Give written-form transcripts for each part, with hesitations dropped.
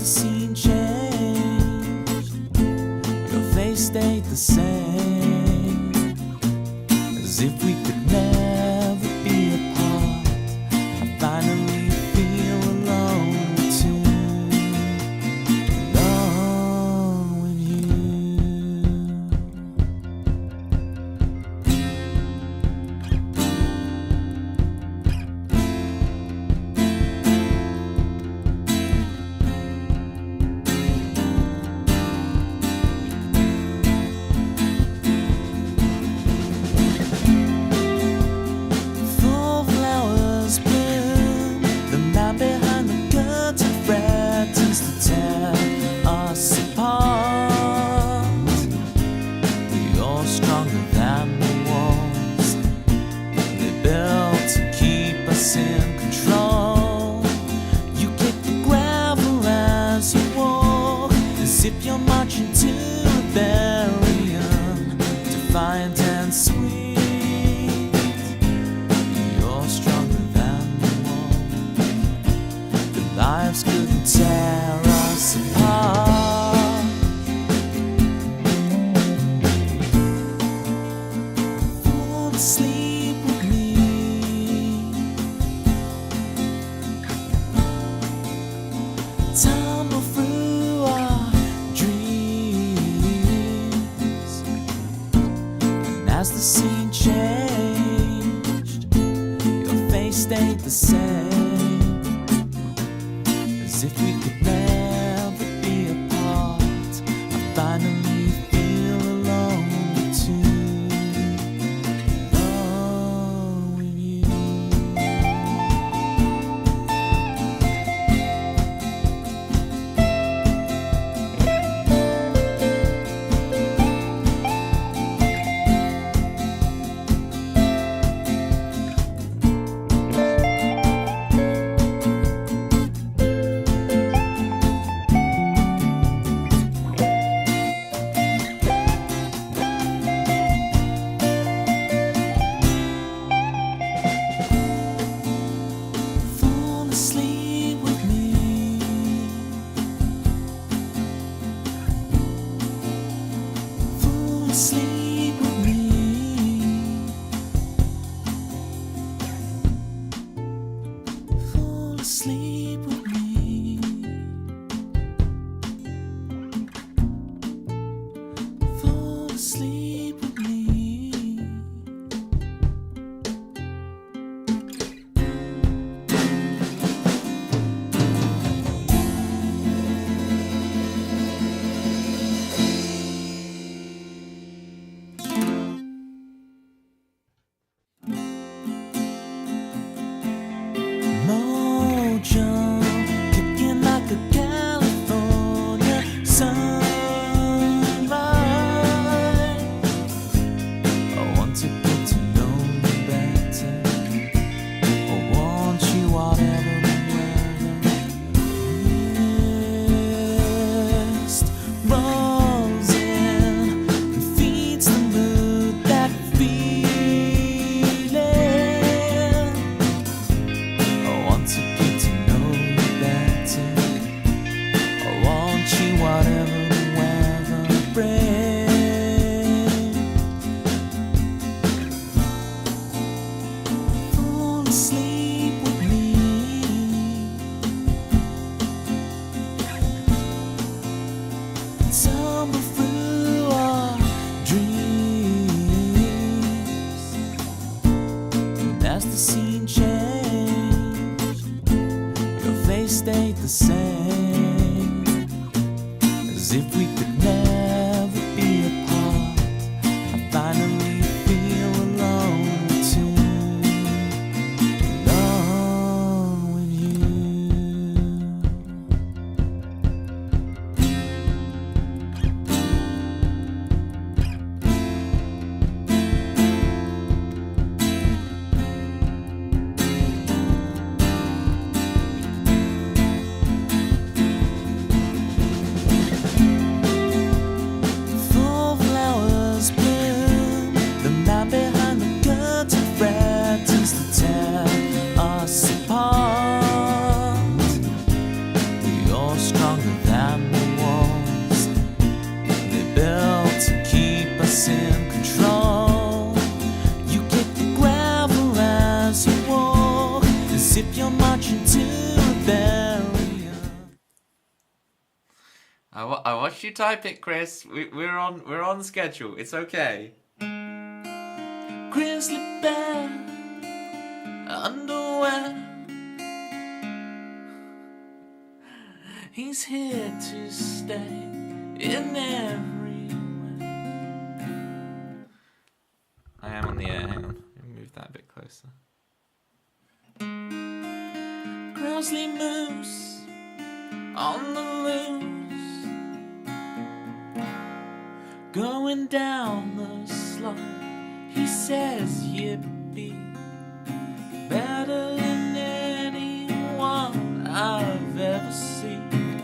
the scene changed, your face stayed the same, as if we could never be apart. I finally feel alone too, alone with you. In control, you kick the gravel as you walk, as if you're marching to rebellion, defiant and sweet. You're stronger than the wall. The lives couldn't tear us apart. Fall asleep with me. Tumble through our dreams, and as the scene changed, your face stayed the same, as if we could never be apart. I finally feel alone too, alone with you. Sleep with me. Fall asleep with me. Fall asleep with me. Fall asleep with me. Kicking like a California sunrise. I want to get to know you better. I want you whatever the weather. Mist rolls in and feeds the mood that feeling. I want to whatever the weather brings. Fall asleep with me. Tumble through our dreams, and as the scene changed, your face stayed the same, as if we could never be apart. I finally feel alone too, alone with you. marching to rebellion. I watched you type it, Chris. We're on schedule. It's okay. Grizzly bear underwear. He's here to stay in every way. I am on the air. Hang on. Let me move that a bit closer. Grizzly moose on the loose, going down the slide. He says yippee, better than anyone I've ever seen.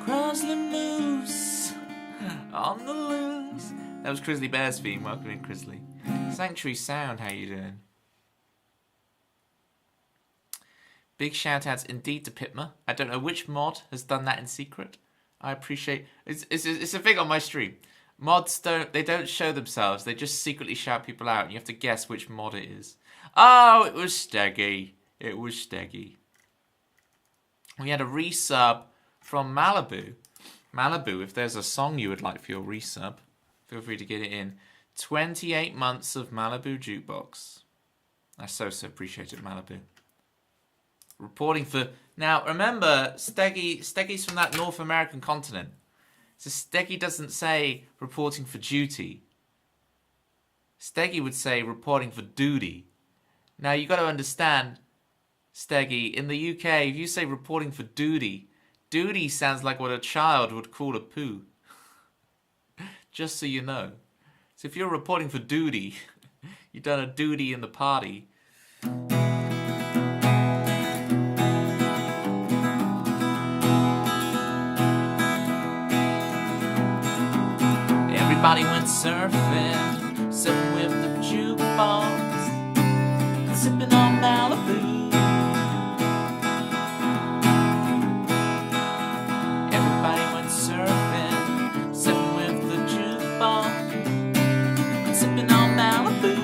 Grizzly moose on the loose. That was Grizzly Bear's theme. Welcome in, Grizzly. Sanctuary Sound, how you doing? Big shout outs indeed to Pitma. I don't know which mod has done that in secret. I appreciate it's a thing on my stream. Mods don't show themselves, they just secretly shout people out and you have to guess which mod it is. Oh, it was Steggy. It was Steggy. We had a resub from Malibu. Malibu, if there's a song you would like for your resub, feel free to get it in. 28 months of Malibu Jukebox. I so appreciate it, Malibu. Reporting for... Now, remember, Steggy's from that North American continent. So Steggy doesn't say reporting for duty. Steggy would say reporting for duty. Now, you got to understand, Steggy, in the UK, if you say reporting for duty, duty sounds like what a child would call a poo. Just so you know. So if you're reporting for duty, you've done a duty in the party. Everybody went surfing, sitting with the jukebox, sipping on Malibu. Everybody went surfing, sitting with the jukebox, sipping on Malibu.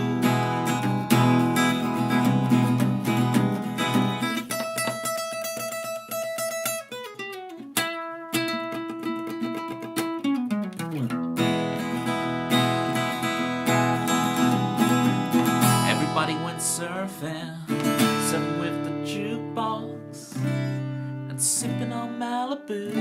Surfing, sitting with the jukebox, and sipping on Malibu.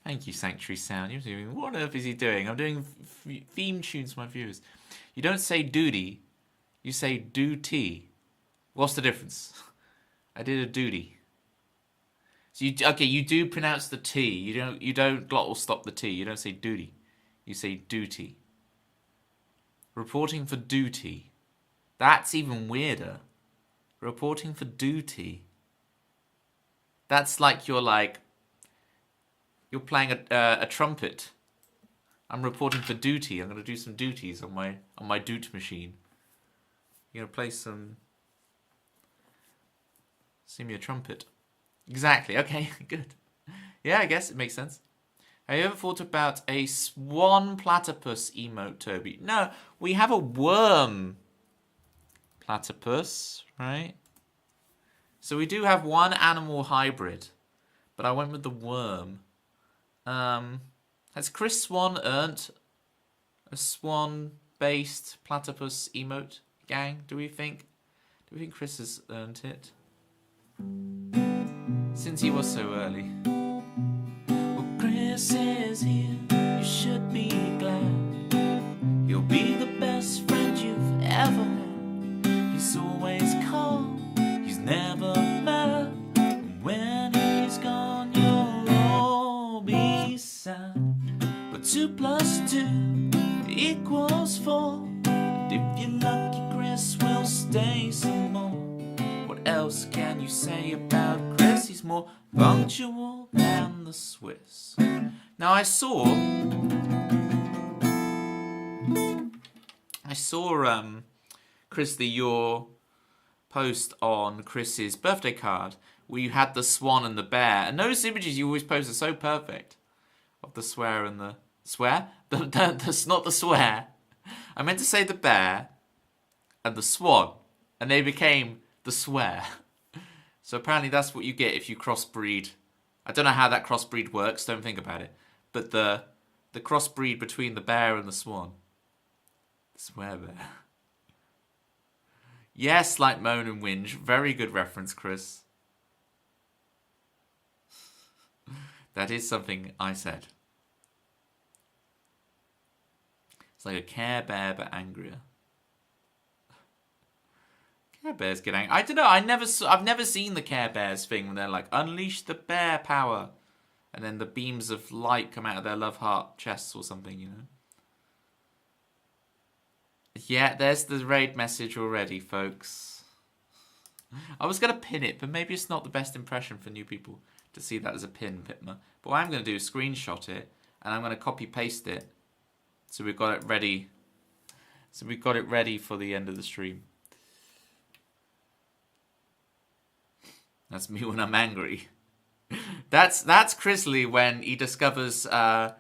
Thank you, Sanctuary Sound. You're doing, what on earth is he doing? I'm doing theme tunes for my viewers. You don't say duty, you say duty. What's the difference? I did a duty. So you do pronounce the T. You don't glottal stop the T. You don't say duty. You say duty. Reporting for duty. That's even weirder. Reporting for duty. That's like you're playing a trumpet. I'm reporting for duty. I'm gonna do some duties on my doot machine. You're gonna play some. Sing me a trumpet. Exactly. Okay, good. Yeah, I guess it makes sense. Have you ever thought about a swan platypus emote, Toby? No, we have a worm platypus, right? So we do have one animal hybrid, but I went with the worm. Has Chris Swan earned a swan-based platypus emote, gang? Do we think Chris has earned it? Since he was so early. Well, Chris is here, you should be glad. He'll be the best friend you've ever had. He's always calm, he's never mad. When he's gone, you'll all be sad. But 2 + 2 equals 4. And if you're lucky, Chris will stay some more. What else can you say about Chris? He's more punctual than the Swiss. Now I saw Chris, your post on Chris's birthday card where you had the swan and the bear. And those images you always post are so perfect. Of the swear and the... Swear? That's not the swear. I meant to say the bear and the swan. And they became the swear. So apparently that's what you get if you crossbreed. I don't know how that crossbreed works. Don't think about it. But the crossbreed between the bear and the swan. The swear bear. Yes, like moan and whinge. Very good reference, Chris. That is something I said. It's like a Care Bear but angrier. Care Bears get angry. I don't know. I've never seen the Care Bears thing when they're like unleash the bear power, and then the beams of light come out of their love heart chests or something. You know. Yeah, there's the raid message already, folks. I was gonna pin it, but maybe it's not the best impression for new people to see that as a pin, Pitma. But what I'm going to do is screenshot it, and I'm going to copy-paste it, so we've got it ready. So we've got it ready for the end of the stream. That's me when I'm angry. That's Chrisley when he discovers a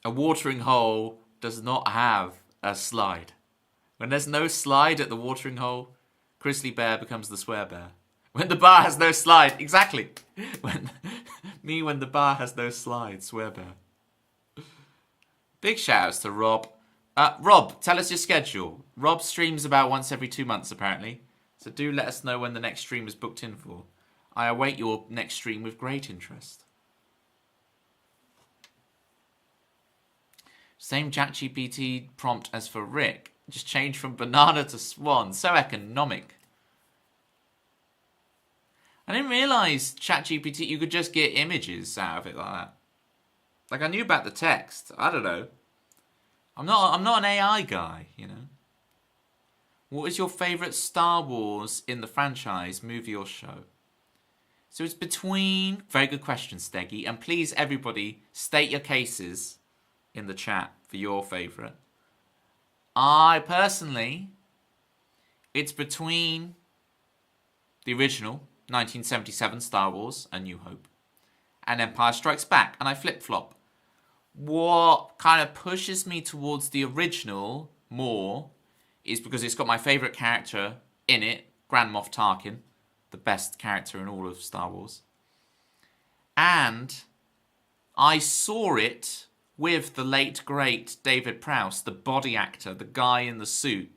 watering hole does not have a slide. When there's no slide at the watering hole, Chrisley Bear becomes the swear bear. When the bar has no slide, exactly. When the bar has no slide, swear bear. Big shout outs to Rob. Rob, tell us your schedule. Rob streams about once every 2 months apparently. So do let us know when the next stream is booked in for. I await your next stream with great interest. Same ChatGPT prompt as for Rick. Just change from banana to swan. So economic. I didn't realise ChatGPT, you could just get images out of it like that. Like, I knew about the text. I don't know. I'm not an AI guy, you know. What is your favourite Star Wars in the franchise, movie or show? So it's between... Very good question, Steggy. And please, everybody, state your cases in the chat for your favourite. I, personally... It's between the original... 1977 Star Wars, A New Hope, and Empire Strikes Back, and I flip-flop. What kind of pushes me towards the original more is because it's got my favourite character in it, Grand Moff Tarkin, the best character in all of Star Wars. And I saw it with the late, great David Prowse, the body actor, the guy in the suit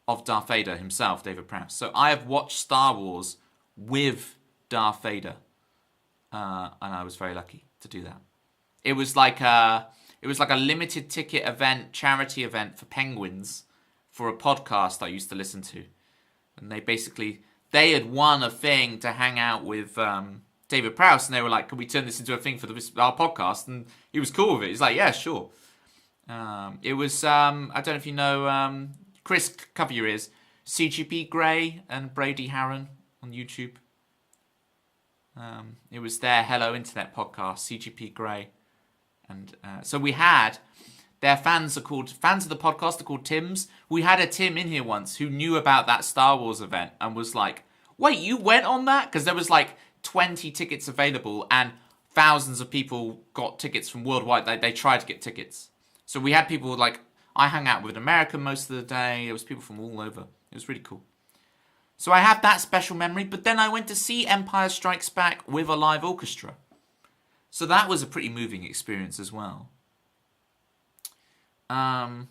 of Darth Vader himself, David Prowse. So I have watched Star Wars with Darth Vader, and I was very lucky to do that. It was like a limited ticket event, charity event for Penguins, for a podcast I used to listen to, and they had won a thing to hang out with David Prowse, and they were like, "Can we turn this into a thing for our podcast?" And he was cool with it. He's like, "Yeah, sure." It was I don't know if you know Chris, cover your ears, CGP Grey and Brady Harron on YouTube. It was their Hello Internet podcast, CGP Grey. And so we had, their fans of the podcast are called Tims. We had a Tim in here once who knew about that Star Wars event and was like, wait, you went on that? Because there was like 20 tickets available and thousands of people got tickets from worldwide. They tried to get tickets. So we had people like, I hung out with an American most of the day. There was people from all over. It was really cool. So I have that special memory, but then I went to see Empire Strikes Back with a live orchestra. So that was a pretty moving experience as well. And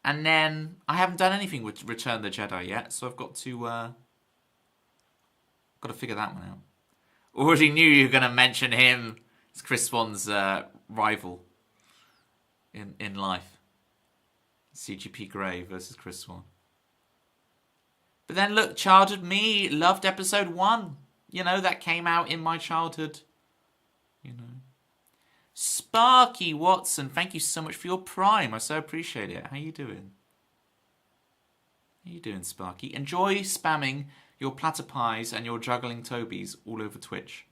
then I haven't done anything with Return of the Jedi yet, so I've got to figure that one out. Already knew you were going to mention him. It's Chris Swan's rival in life. CGP Grey versus Chris Swan. But then look, childhood me loved episode 1. You know, that came out in my childhood. You know. Sparky Watson, thank you so much for your Prime. I so appreciate it. How you doing? How you doing, Sparky? Enjoy spamming your platter pies and your juggling Tobies all over Twitch.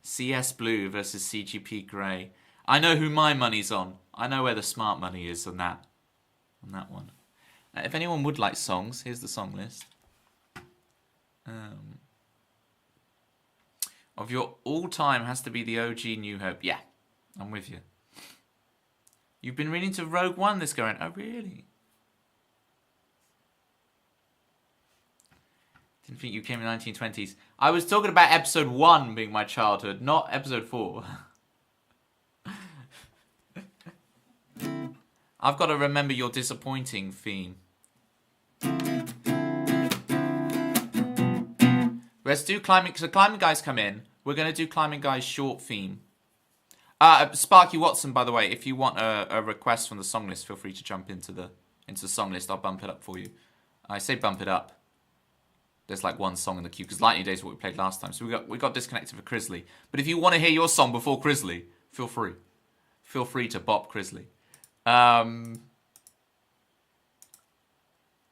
CS Blue versus CGP Grey. I know who my money's on. I know where the smart money is on that one. If anyone would like songs, here's the song list. Of your all-time has to be the OG New Hope. Yeah, I'm with you. You've been reading to Rogue One this go round. Oh, really? Didn't think you came in the 1920s. I was talking about episode 1 being my childhood, not episode 4. I've got to remember your disappointing theme. Let's do climbing. So climbing guys come in. We're going to do climbing guys short theme. Sparky Watson, by the way, if you want a request from the song list, feel free to jump into the song list. I'll bump it up for you. I say bump it up. There's like one song in the queue because Lightning Days is what we played last time. So we got disconnected for Crisley. But if you want to hear your song before Crisley, feel free. Feel free to bop Crisley.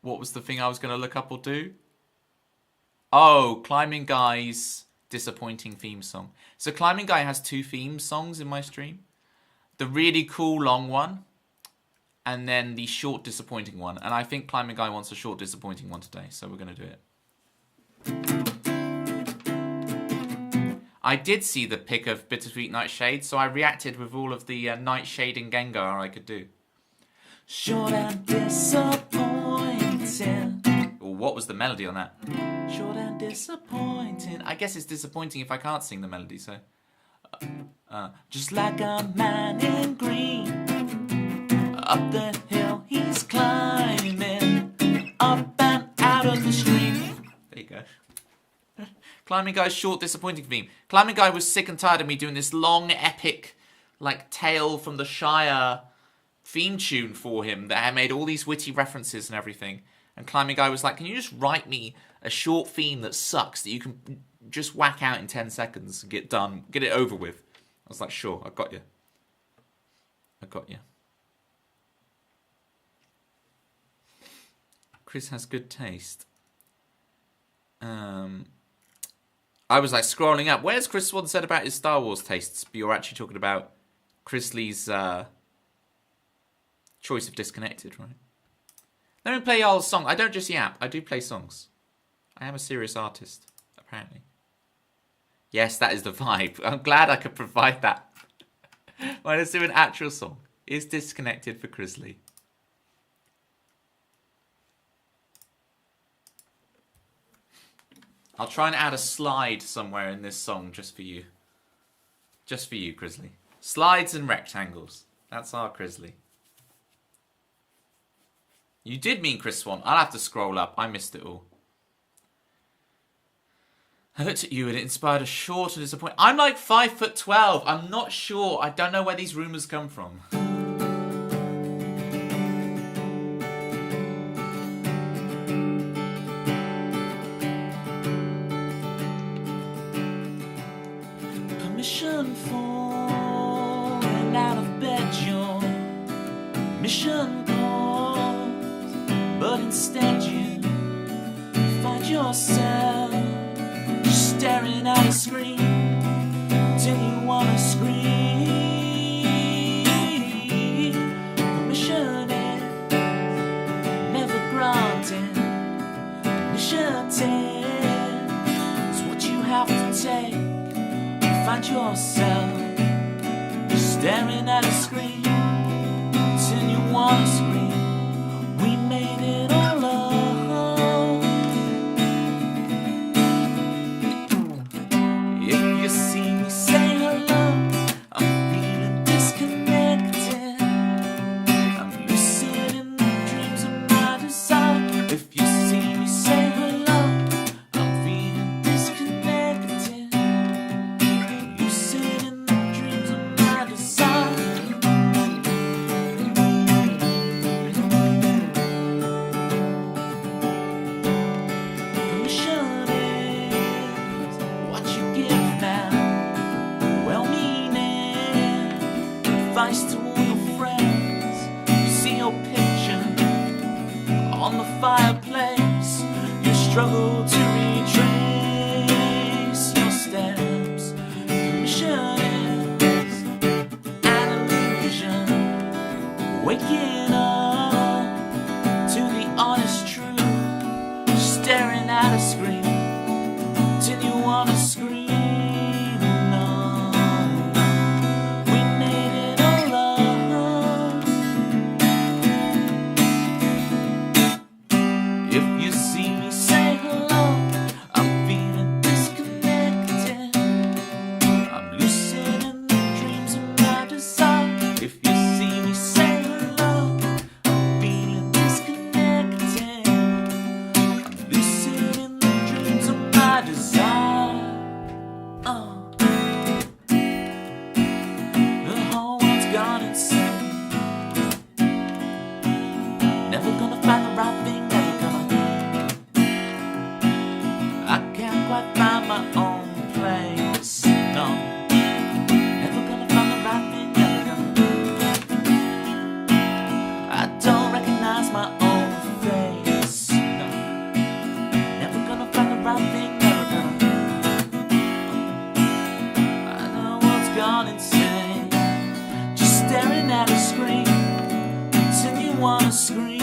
What was the thing I was going to look up or do? Oh, Climbing Guy's disappointing theme song. So Climbing Guy has 2 theme songs in my stream. The really cool long one. And then the short disappointing one. And I think Climbing Guy wants a short disappointing one today. So we're going to do it. I did see the pic of Bittersweet Nightshade. So I reacted with all of the Nightshade and Gengar I could do. Short and disappointing. What was the melody on that? Short and disappointing. I guess it's disappointing if I can't sing the melody, so... Just like a man in green. Up the hill he's climbing. Up and out of the stream. There you go. Climbing Guy's short, disappointing theme. Climbing Guy was sick and tired of me doing this long, epic, like, Tale from the Shire theme tune for him that I made all these witty references and everything. And Climbing Guy was like, can you just write me a short theme that sucks that you can just whack out in 10 seconds and get done, get it over with? I was like, sure, I got you. I got you. Chris has good taste. I was like scrolling up. Where's Chris Swan said about his Star Wars tastes? But you're actually talking about Chris Lee's choice of Disconnected, right? Let me play y'all a song. I don't just yap. I do play songs. I am a serious artist, apparently. Yes, that is the vibe. I'm glad I could provide that. Well, let's do an actual song. Is Disconnected for Crisley. I'll try and add a slide somewhere in this song just for you. Just for you, Crisley. Slides and rectangles. That's our Crisley. You did mean Chris Swan. I'll have to scroll up. I missed it all. I looked at you and it inspired a short and disappointing... I'm like 5'12". I'm not sure. I don't know where these rumours come from. Permission falling out of bed, your mission calls, but instead you find yourself just staring at a screen till you wanna scream. Permission is never granted. Initiative is what you have to take. Find yourself just staring at a screen till you wanna scream. We made it all up. If you see me say hello, I'm feeling disconnected. I'm lucid in the dreams of my desire. If you see me say hello, I'm feeling disconnected. quite find my own place. No, never gonna find the right thing, never gonna. I don't recognize my own face. No, never gonna find the right thing, never gonna. I know what's gone insane, just staring at a screen. Continue on a screen.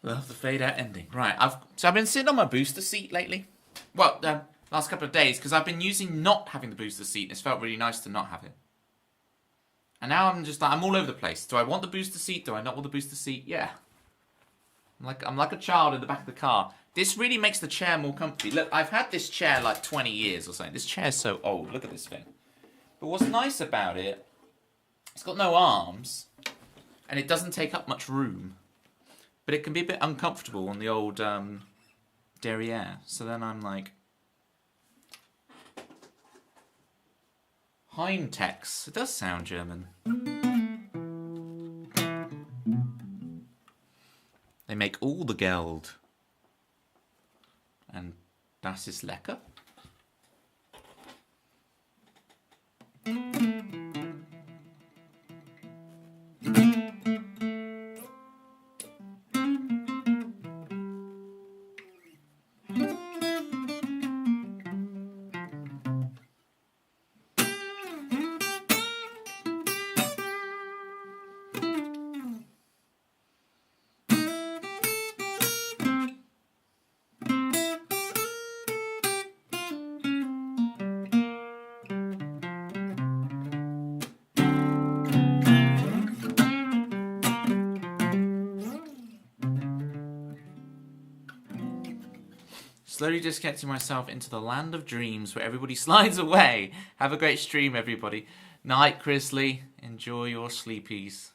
Love the fade out ending. Right, I've been sitting on my booster seat lately. Well, last couple of days, because I've been using not having the booster seat. It's felt really nice to not have it. And now I'm just like, I'm all over the place. Do I want the booster seat? Do I not want the booster seat? Yeah. I'm like a child in the back of the car. This really makes the chair more comfy. Look, I've had this chair like 20 years or something. This chair's so old. Look at this thing. But what's nice about it, it's got no arms, and it doesn't take up much room. But it can be a bit uncomfortable on the old derriere. So then I'm like... Heimtex. It does sound German. They make all the Geld. And das ist lecker. Slowly disconnecting myself into the land of dreams where everybody slides away. Have a great stream, everybody. Night, Chrisley. Enjoy your sleepies.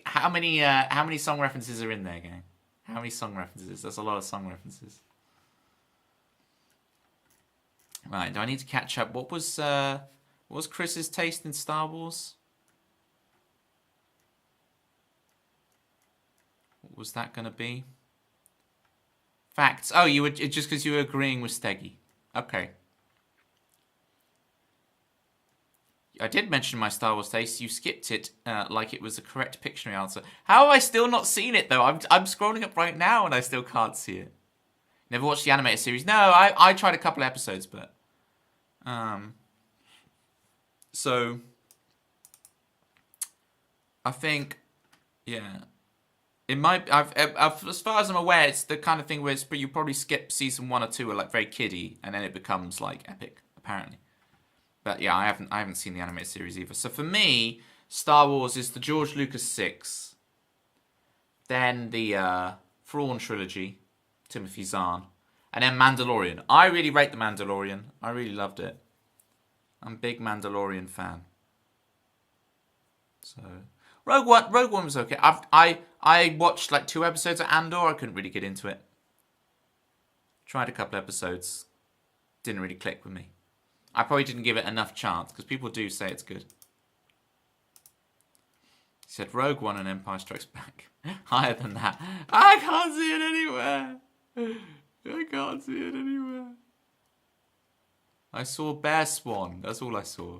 How many song references are in there, gang? How many song references? That's a lot of song references. Right, do I need to catch up? What was Chris's taste in Star Wars? What was that gonna be? Facts. Oh, you were just because you were agreeing with Steggy. Okay. I did mention my Star Wars taste. You skipped it like it was the correct Pictionary answer. How have I still not seen it though? I'm scrolling up right now and I still can't see it. Never watched the animated series. No, I tried a couple episodes, but so I think yeah. It might. As far as I'm aware, it's the kind of thing where you probably skip season 1 or 2 are like very kiddie, and then it becomes like epic, apparently. But yeah, I haven't seen the animated series either. So for me, Star Wars is the George Lucas 6, then the Thrawn trilogy, Timothy Zahn, and then Mandalorian. I really rate the Mandalorian. I really loved it. I'm a big Mandalorian fan. So Rogue One was okay. I watched like 2 episodes of Andor. I couldn't really get into it. Tried a couple episodes. Didn't really click with me. I probably didn't give it enough chance because people do say it's good. He said Rogue One and Empire Strikes Back. Higher than that. I can't see it anywhere. I can't see it anywhere. I saw Bear Swan. That's all I saw.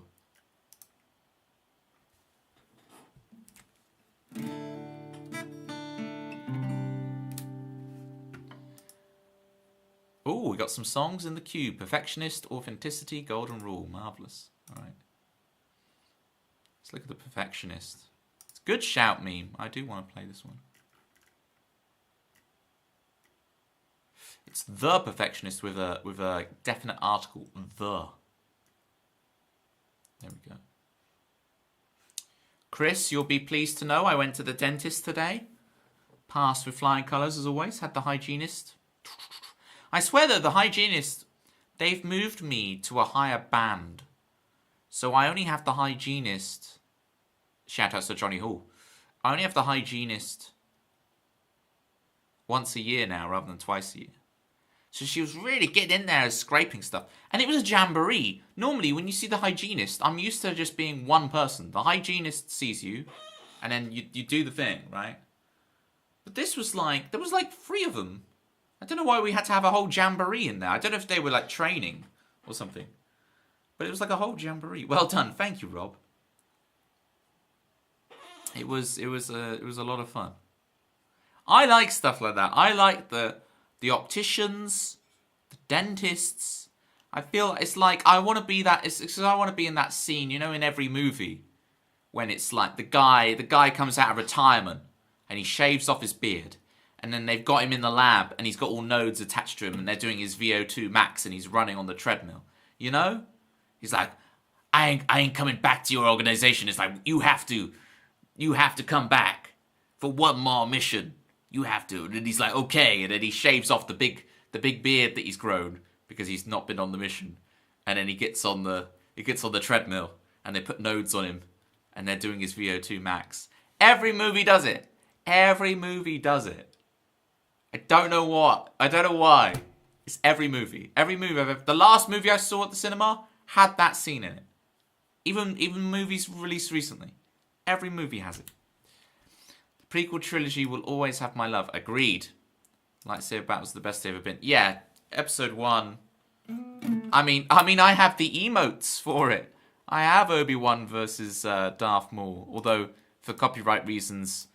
Oh, we got some songs in the queue. Perfectionist, Authenticity, Golden Rule. Marvellous. All right. Let's look at the Perfectionist. It's a good shout meme. I do want to play this one. It's The Perfectionist with a definite article. The. There we go. Chris, you'll be pleased to know I went to the dentist today. Passed with flying colours as always. Had the hygienist. I swear though, the hygienist, they've moved me to a higher band. So I only have the hygienist. Shout out to Johnny Hall. I only have the hygienist once a year now rather than twice a year. So she was really getting in there scraping stuff. And it was a jamboree. Normally when you see the hygienist, I'm used to just being one person. The hygienist sees you and then you do the thing, right? But this was like, there was like 3 of them. I don't know why we had to have a whole jamboree in there. I don't know if they were like training or something. But it was like a whole jamboree. Well done. Thank you, Rob. It was a lot of fun. I like stuff like that. I like the opticians, the dentists. I feel it's like I want to be that. It's because I want to be in that scene, you know, in every movie when it's like the guy comes out of retirement and he shaves off his beard. And then they've got him in the lab and he's got all nodes attached to him and they're doing his VO2 max and he's running on the treadmill. You know? He's like, I ain't coming back to your organization. It's like, you have to come back for one more mission. You have to. And then he's like, okay. And then he shaves off the big beard that he's grown because he's not been on the mission. And then he gets on the treadmill and they put nodes on him and they're doing his VO2 max. Every movie does it. Every movie does it. I don't know why. It's every movie. Every movie I've ever... The last movie I saw at the cinema had that scene in it. Even movies released recently. Every movie has it. The prequel trilogy will always have my love. Agreed. Lightsaber battle's the best they've ever been. Yeah, episode 1. I mean, I have the emotes for it. I have Obi-Wan versus Darth Maul. Although, for copyright reasons,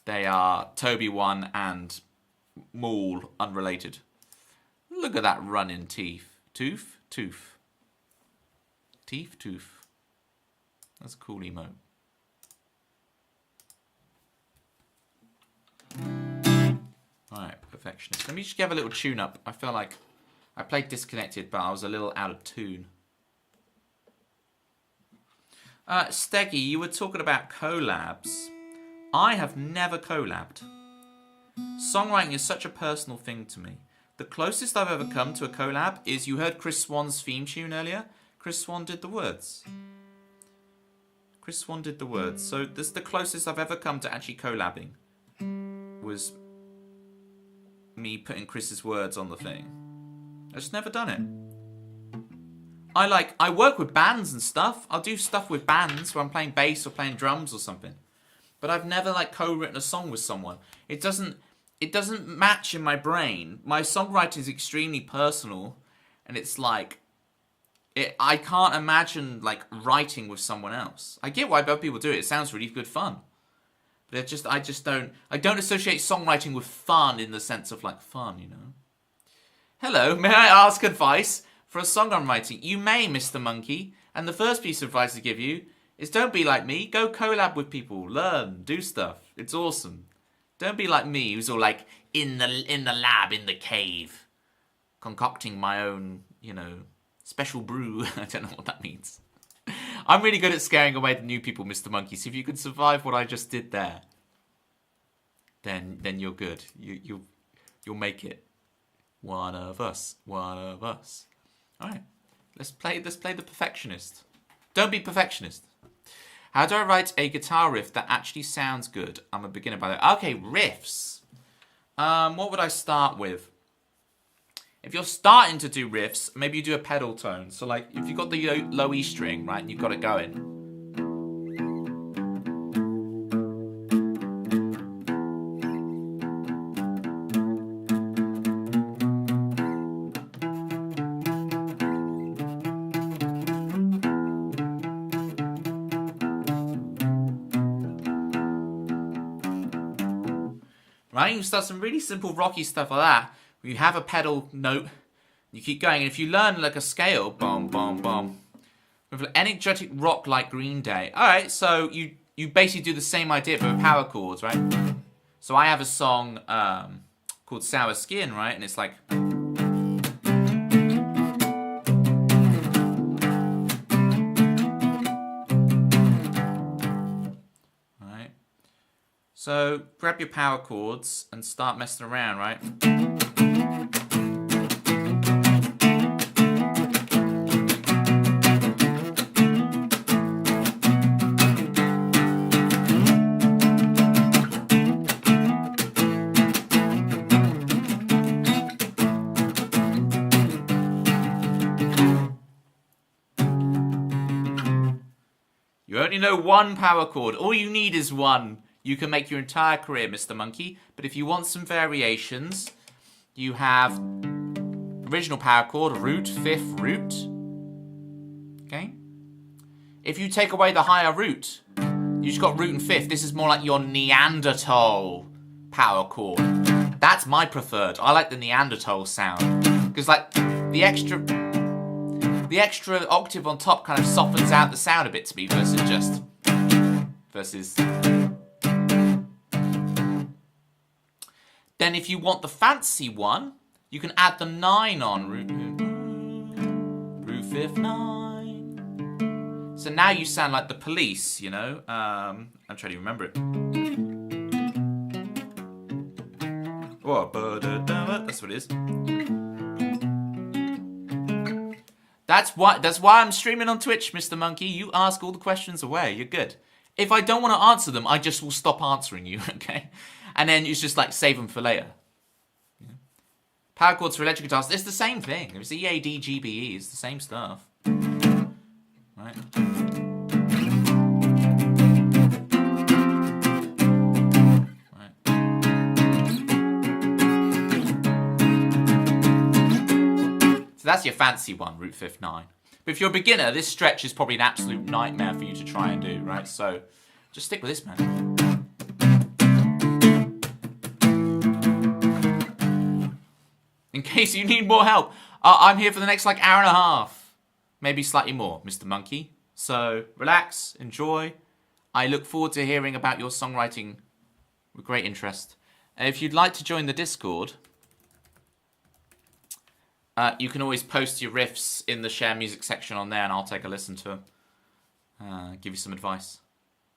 they are Toby-Wan and Maul unrelated. Look at that running teeth. Tooth. Teeth, tooth. That's a cool emote. Alright, Perfectionist. Let me just give a little tune up. I feel like I played Disconnected, but I was a little out of tune. Steggy, you were talking about collabs. I have never collabed. Songwriting is such a personal thing to me. The closest I've ever come to a collab is, you heard Chris Swan's theme tune earlier? Chris Swan did the words. So this is the closest I've ever come to actually collabing. Was me putting Chris's words on the thing. I've just never done it. I work with bands and stuff. I'll do stuff with bands where I'm playing bass or playing drums or something. But I've never like co-written a song with someone. It doesn't match in my brain. My songwriting is extremely personal, and it's like I can't imagine like writing with someone else. I get why other people do it. It sounds really good fun. But I don't associate songwriting with fun in the sense of like fun, you know. Hello, may I ask advice for a song I'm writing? You may, Mr. Monkey. And the first piece of advice I give you is don't be like me. Go collab with people. Learn. Do stuff. It's awesome. Don't be like me, who's all like in the lab, in the cave, concocting my own, you know, special brew. I don't know what that means. I'm really good at scaring away the new people, Mr. Monkey. So if you can survive what I just did there, then you're good. You'll make it. One of us. All right, let's play the Perfectionist. Don't be perfectionist. How do I write a guitar riff that actually sounds good? I'm a beginner by the way. Okay, riffs. What would I start with? If you're starting to do riffs, maybe you do a pedal tone. So like, if you've got the low E string, right, and you've got it going. Right, you start some really simple rocky stuff like that. You have a pedal note, You keep going, and if you learn like a scale, bom, bom, bom, with energetic rock like Green Day. All right, so you basically do the same idea but with power chords, right? So I have a song called Sour Skin, right? And it's like. Right. So grab your power chords and start messing around, right? You only know one power chord. All you need is one. You can make your entire career, Mr. Monkey. But if you want some variations, you have original power chord, root, fifth, root. Okay? If you take away the higher root, you just got root and fifth. This is more like your Neanderthal power chord. That's my preferred. I like the Neanderthal sound. Because like the extra octave on top kind of softens out the sound a bit to me versus. Then if you want the fancy one, you can add the 9 on root fifth 9. So now you sound like the Police, you know. I'm trying to remember it. Oh, that's what it is. That's why I'm streaming on Twitch, Mr. Monkey. You ask all the questions away. You're good. If I don't want to answer them, I just will stop answering you, okay? And then it's just like save them for later. Yeah. Power chords for electric guitars. It's the same thing. It's EAD, GBE. It's the same stuff. Right. So that's your fancy one, root fifth 9. But if you're a beginner, this stretch is probably an absolute nightmare for you to try and do, right? So just stick with this, man. In case you need more help, I'm here for the next like hour and a half. Maybe slightly more, Mr. Monkey. So relax, enjoy. I look forward to hearing about your songwriting with great interest. If you'd like to join the Discord, you can always post your riffs in the share music section on there and I'll take a listen to them. Give you some advice.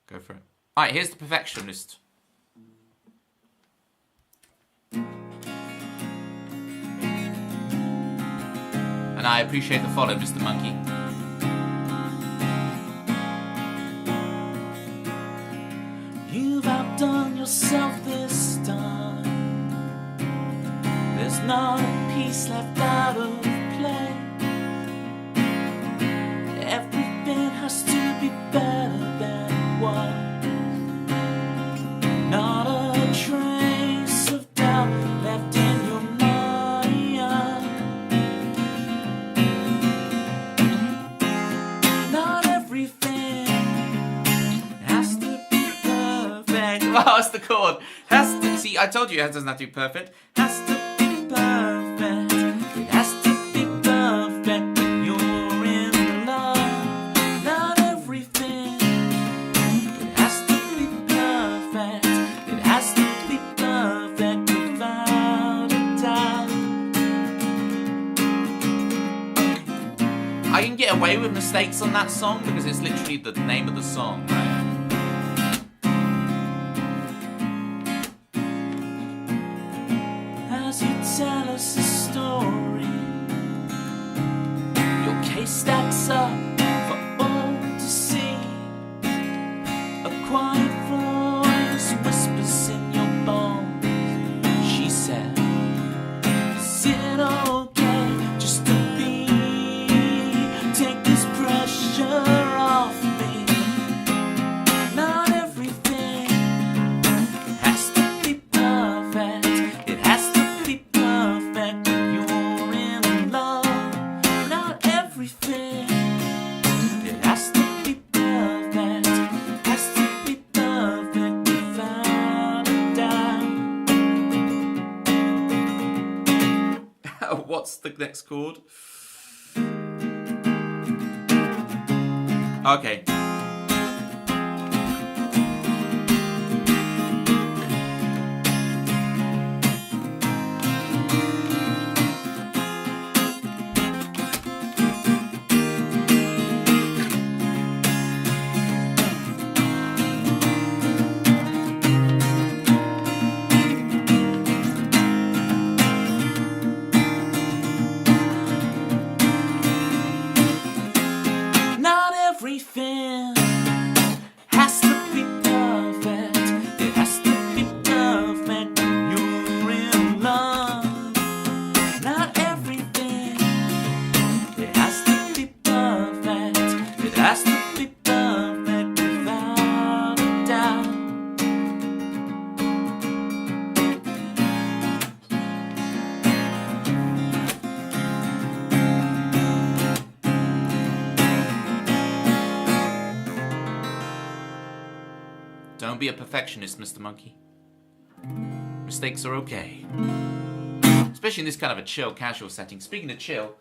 Go for it. Alright, here's the Perfectionist. And I appreciate the follow, Mr. Monkey. You've outdone yourself this time. There's not a piece left out of play. Everything has to be better than it was. Not a trace of doubt left in your mind. Not everything has to be perfect. Oh, that's the chord. Has to, see, I told you it doesn't have to be perfect. Has to be perfect. It has to be perfect when you're in love. Not everything. It has to be perfect. It has to be perfect without a doubt. I can get away with mistakes on that song because it's literally the name of the song, right? As you tell us a story, your case stacks up for all to see. A quiet voice whispers in your bones. She said, is it okay just to be? Take this pressure off me. Not everything has to be perfect. It has to be perfect when you're in love. Not everything What's the next chord? Okay. Not everything has to be perfect. It has to be perfect when you're in love. Not everything, it has to be perfect. It has to be perfect without a doubt. Don't be a perfectionist, Mr. Monkey. Mistakes are okay. Especially in this kind of a chill, casual setting. Speaking of chill,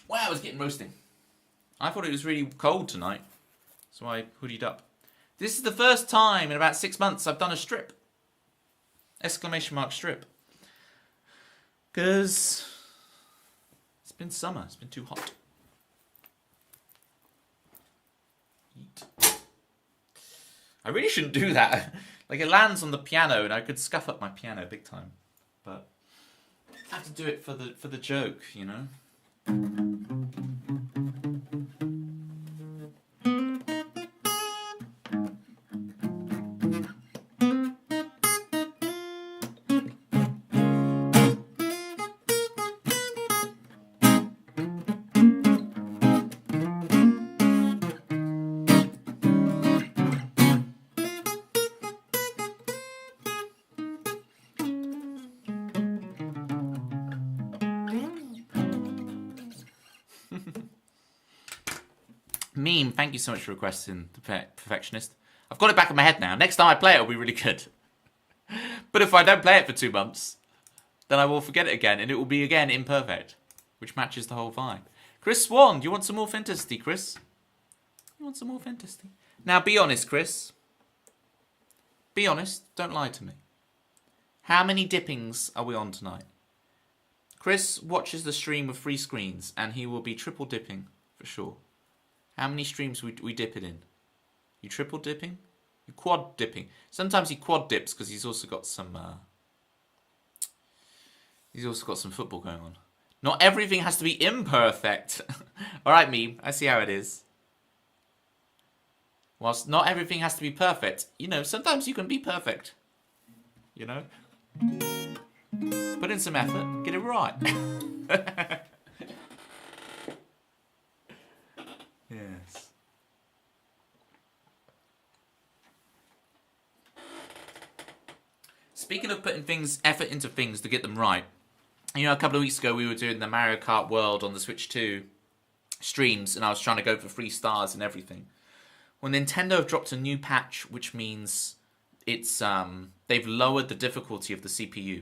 wow, it's getting roasting. I thought it was really cold tonight, so I hoodied up. This is the first time in about 6 months I've done a strip. Exclamation mark strip. Because it's been summer, it's been too hot. Eat. I really shouldn't do that. Like, it lands on the piano and I could scuff up my piano big time. But I have to do it for the joke, you know? Meme, thank you so much for requesting the Perfectionist. I've got it back in my head now. Next time I play it, it'll be really good. But if I don't play it for 2 months, then I will forget it again, and it will be again imperfect, which matches the whole vibe. Chris Swan, do you want some more fantasy, Chris? You want some more fantasy? Now, be honest, Chris. Be honest. Don't lie to me. How many dippings are we on tonight? Chris watches the stream with 3 screens, and he will be triple dipping for sure. How many streams we dip it in? You triple dipping? You quad dipping? Sometimes he quad dips because he's also got some. He's also got some football going on. Not everything has to be imperfect. All right, meme. I see how it is. Whilst not everything has to be perfect, you know, sometimes you can be perfect. You know, put in some effort, get it right. Yes. Speaking of putting effort into things to get them right, you know, a couple of weeks ago we were doing the Mario Kart World on the Switch 2 streams, and I was trying to go for 3 stars and everything. Well, Nintendo have dropped a new patch, which means it's they've lowered the difficulty of the CPU.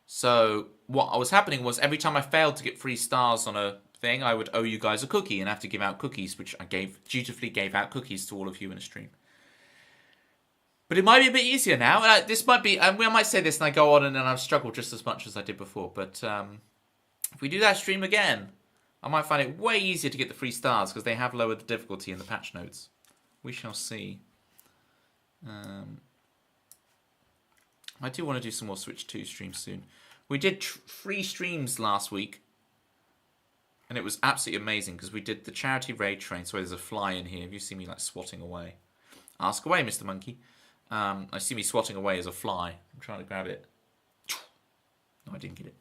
So what was happening was every time I failed to get 3 stars on a thing, I would owe you guys a cookie and have to give out cookies, which I dutifully gave out cookies to all of you in a stream. But it might be a bit easier now. This might be, I might say this and I go on and then I've struggled just as much as I did before. But if we do that stream again, I might find it way easier to get the 3 stars because they have lowered the difficulty in the patch notes. We shall see. I do want to do some more Switch 2 streams soon. We did 3 streams last week. And it was absolutely amazing because we did the charity raid train. Sorry, there's a fly in here. Have you seen me like swatting away? Ask away, Mr. Monkey. I see me swatting away as a fly. I'm trying to grab it. No, I didn't get it.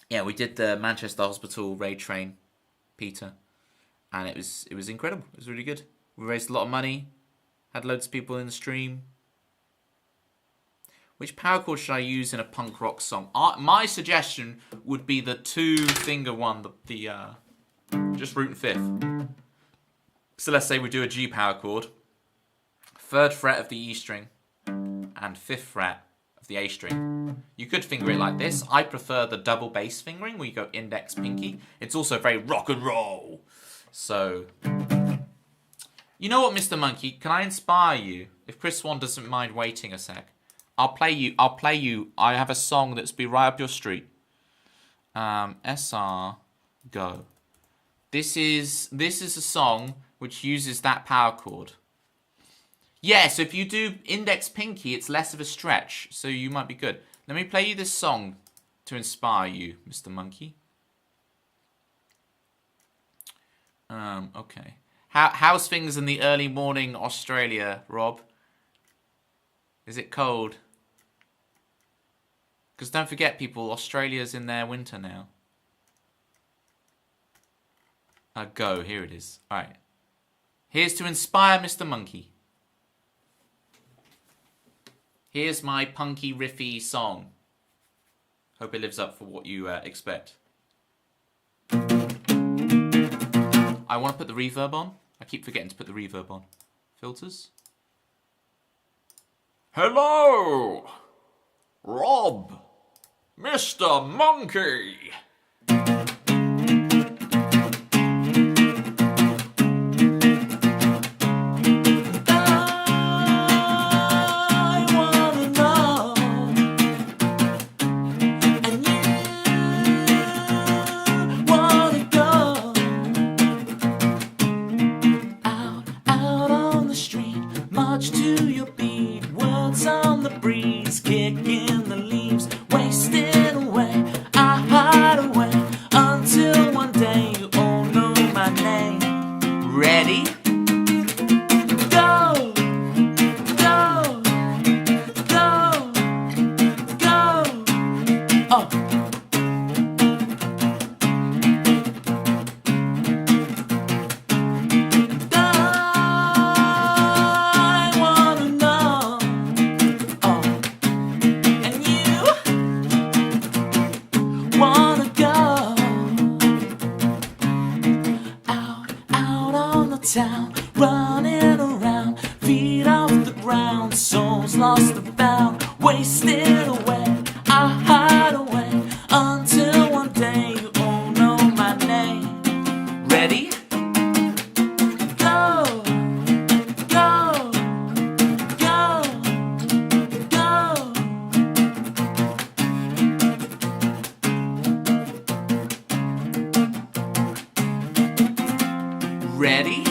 Yeah, we did the Manchester Hospital raid train, Peter, and it was incredible. It was really good. We raised a lot of money. Had loads of people in the stream. Which power chord should I use in a punk rock song? My suggestion would be the 2-finger one, just root and 5th. So let's say we do a G power chord, 3rd fret of the E string, and 5th fret of the A string. You could finger it like this. I prefer the double bass fingering where you go index, pinky. It's also very rock and roll. So, you know what, Mr. Monkey? Can I inspire you? If Chris Swan doesn't mind waiting a sec, I'll play you. I have a song that's be right up your street. SR, go. This is a song which uses that power chord. Yeah, so if you do index pinky, it's less of a stretch, so you might be good. Let me play you this song to inspire you, Mr. Monkey. Okay. How's things in the early morning Australia, Rob? Is it cold? Because don't forget, people, Australia's in their winter now. Go, here it is. Alright. Here's to inspire Mr. Monkey. Here's my punky, riffy song. Hope it lives up for what you expect. I want to put the reverb on. I keep forgetting to put the reverb on. Filters. Hello! Rob! Mr. Monkey! Town, running around, feet off the ground, souls lost the bound, wasted away. I hide away until one day you all know my name. Ready? Go, go, go, go. Ready?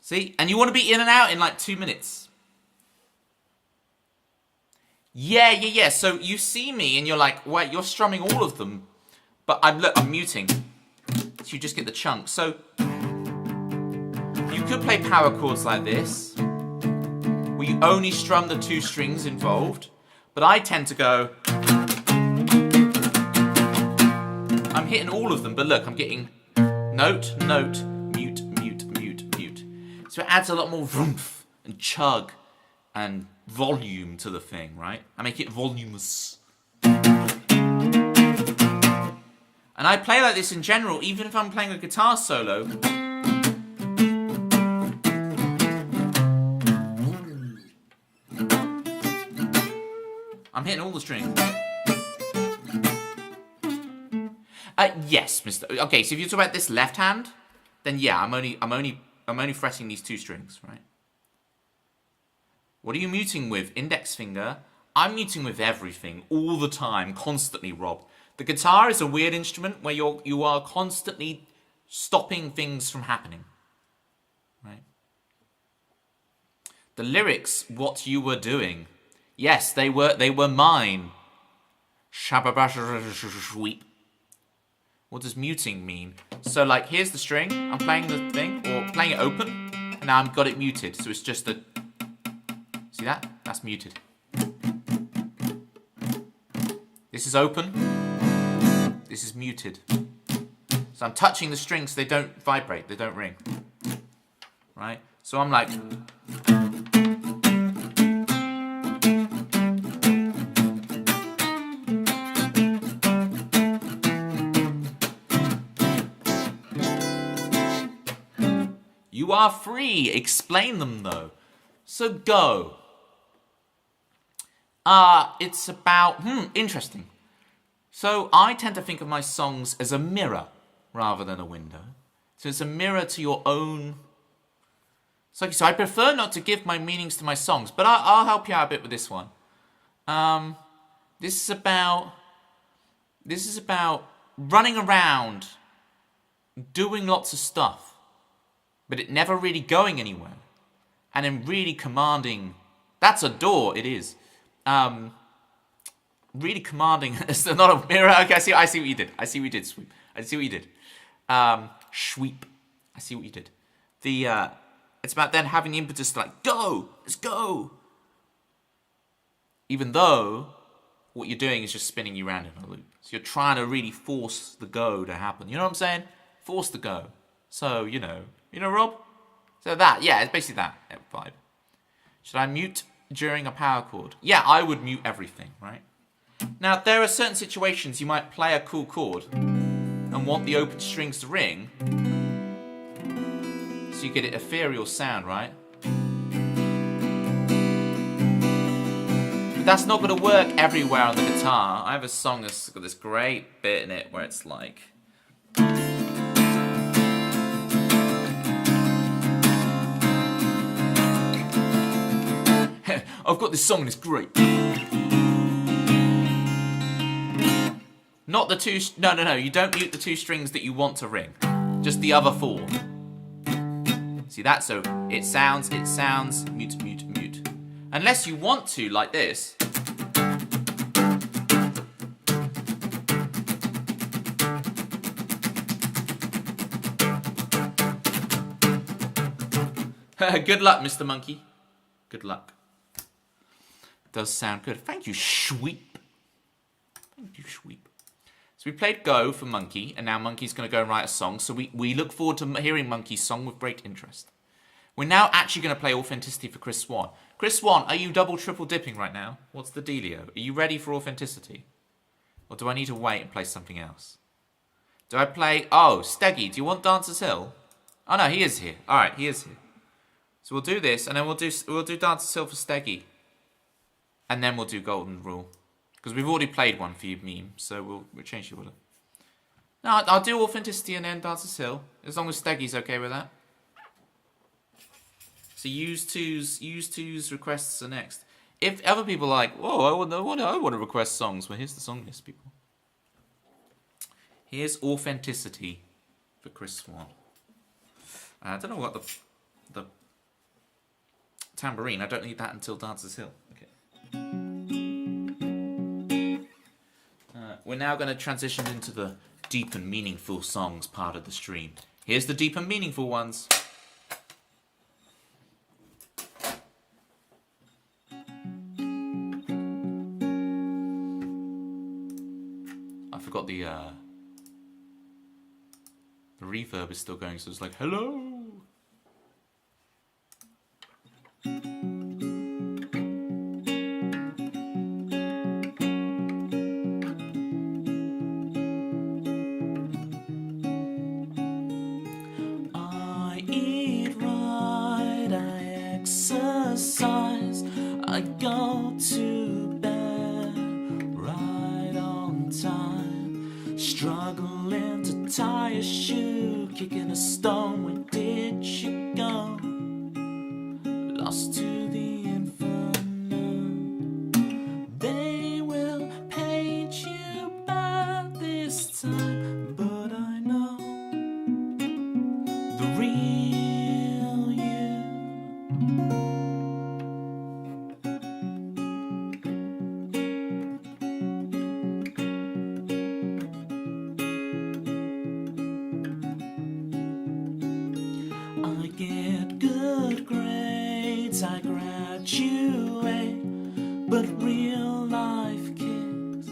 See? And you want to be in and out in like 2 minutes. Yeah. So you see me and you're like, wait, you're strumming all of them. But I'm muting. So you just get the chunk. So you could play power chords like this, where you only strum the 2 strings involved. But I tend to go, I'm hitting all of them, but look, I'm getting note, note, mute, mute, mute, mute. So it adds a lot more vroomf and chug and volume to the thing, right? I make it voluminous. And I play like this in general, even if I'm playing a guitar solo. I'm hitting all the strings. Yes, Mr. Okay, so if you talk about this left hand, then yeah, I'm only fretting these 2 strings, right? What are you muting with? Index finger. I'm muting with everything, all the time, constantly, Rob. The guitar is a weird instrument where you are constantly stopping things from happening, right? The lyrics, what you were doing. Yes, they were mine. Shabba-basha-sweep. What does muting mean? So, like, here's the string. I'm playing the thing, or playing it open. And now I've got it muted. So it's just a... See that? That's muted. This is open. This is muted. So I'm touching the strings so they don't vibrate. They don't ring. Right? So I'm like... You are free. Explain them, though. So go. It's about... interesting. So I tend to think of my songs as a mirror rather than a window. So it's a mirror to your own... So I prefer not to give my meanings to my songs, but I'll help you out a bit with this one. This is about running around, doing lots of stuff, but it never really going anywhere. And then really commanding... That's a door, it is. Really commanding... It's not a mirror. Okay, I see what you did. I see what you did, Sweep. I see what you did. Sweep. I see what you did. It's about then having the impetus to like, go! Let's go! Even though what you're doing is just spinning you around in a loop. So you're trying to really force the go to happen. You know what I'm saying? Force the go. So, you know, Rob? So it's basically that vibe. Should I mute during a power chord? Yeah, I would mute everything, right? Now, there are certain situations you might play a cool chord and want the open strings to ring, so you get an ethereal sound, right? But that's not going to work everywhere on the guitar. I have a song that's got this great bit in it where it's like... I've got this song and it's great. Not the two... No. You don't mute the two strings that you want to ring. Just the other four. See that? So it sounds, mute. Unless you want to, like this. Good luck, Mr. Monkey. Good luck. Does sound good. Thank you, Sweep. So we played Go for Monkey, and now Monkey's going to go and write a song. So we look forward to hearing Monkey's song with great interest. We're now actually going to play Authenticity for Chris Swan. Chris Swan, are you double, triple dipping right now? What's the dealio? Are you ready for Authenticity? Or do I need to wait and play something else? Do I play... Oh, Steggy, do you want Dancer's Hill? Oh, no, he is here. All right, he is here. So we'll do this, and then we'll do Dancer's Hill for Steggy. And then we'll do Golden Rule. Because we've already played one for you, Meme, so we'll change the order. No, I'll do Authenticity and then Dancer's Hill, as long as Steggy's okay with that. So use two's requests are next. If other people are like, whoa, I want to request songs, well, here's the song list, people. Here's Authenticity for Chris Swan. I don't know what the tambourine. I don't need that until Dancer's Hill. Okay. We're now going to transition into the deep and meaningful songs part of the stream. Here's the deep and meaningful ones. I forgot the reverb is still going, so it's like, hello. I go to bed right on time, struggling to tie a shoe, kicking a stone. Where did you go? Lost to the infinite. They will paint you by this time, but I know the real you. I get good grades, I graduate, but real life kicks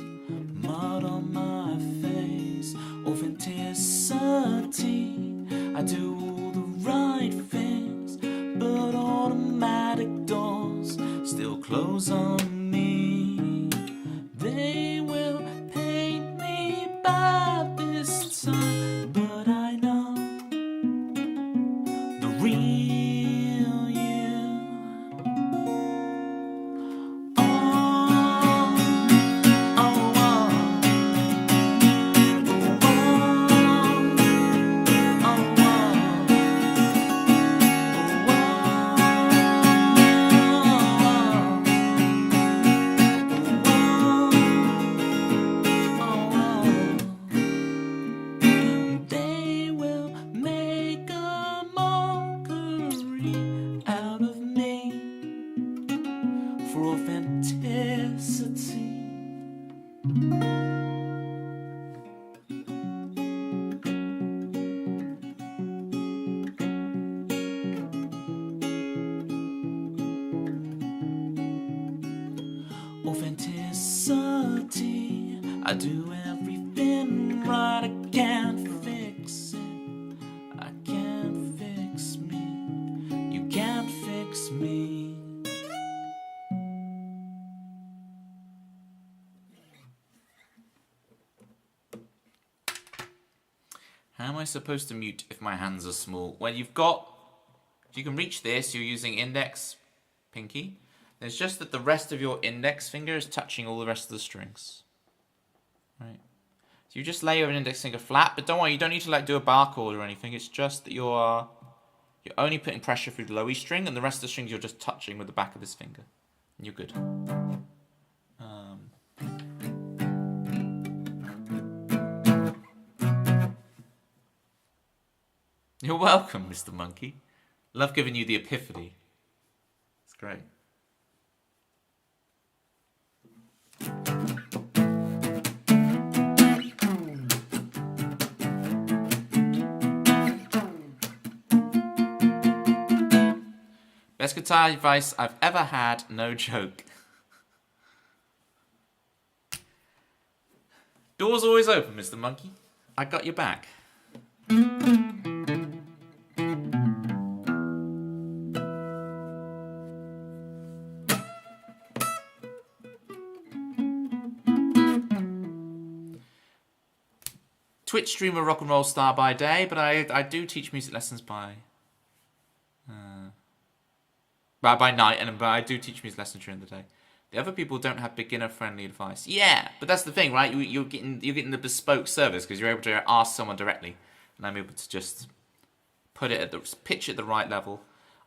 mud on my face. Authenticity, I do all the right things, but automatic doors still close on me. They will paint me by this time, but I know the real authenticity. I do everything right, I can't fix it. I can't fix me. You can't fix me. How am I supposed to mute if my hands are small? Well, you can reach this, you're using index, pinky. It's just that the rest of your index finger is touching all the rest of the strings. Right. So you just lay your index finger flat, but don't worry, you don't need to like do a bar chord or anything. It's just that you're only putting pressure through the low E string, and the rest of the strings you're just touching with the back of this finger. And you're good. You're welcome, Mr. Monkey. Love giving you the epiphany. It's great. Best guitar advice I've ever had, no joke. Door's always open, Mr. Monkey. I got your back. Twitch streamer, rock and roll star by day, but I do teach music lessons by night, but I do teach music lessons during the day. The other people don't have beginner-friendly advice. Yeah, but that's the thing, right? You're getting the bespoke service because you're able to ask someone directly, and I'm able to just pitch it at the right level.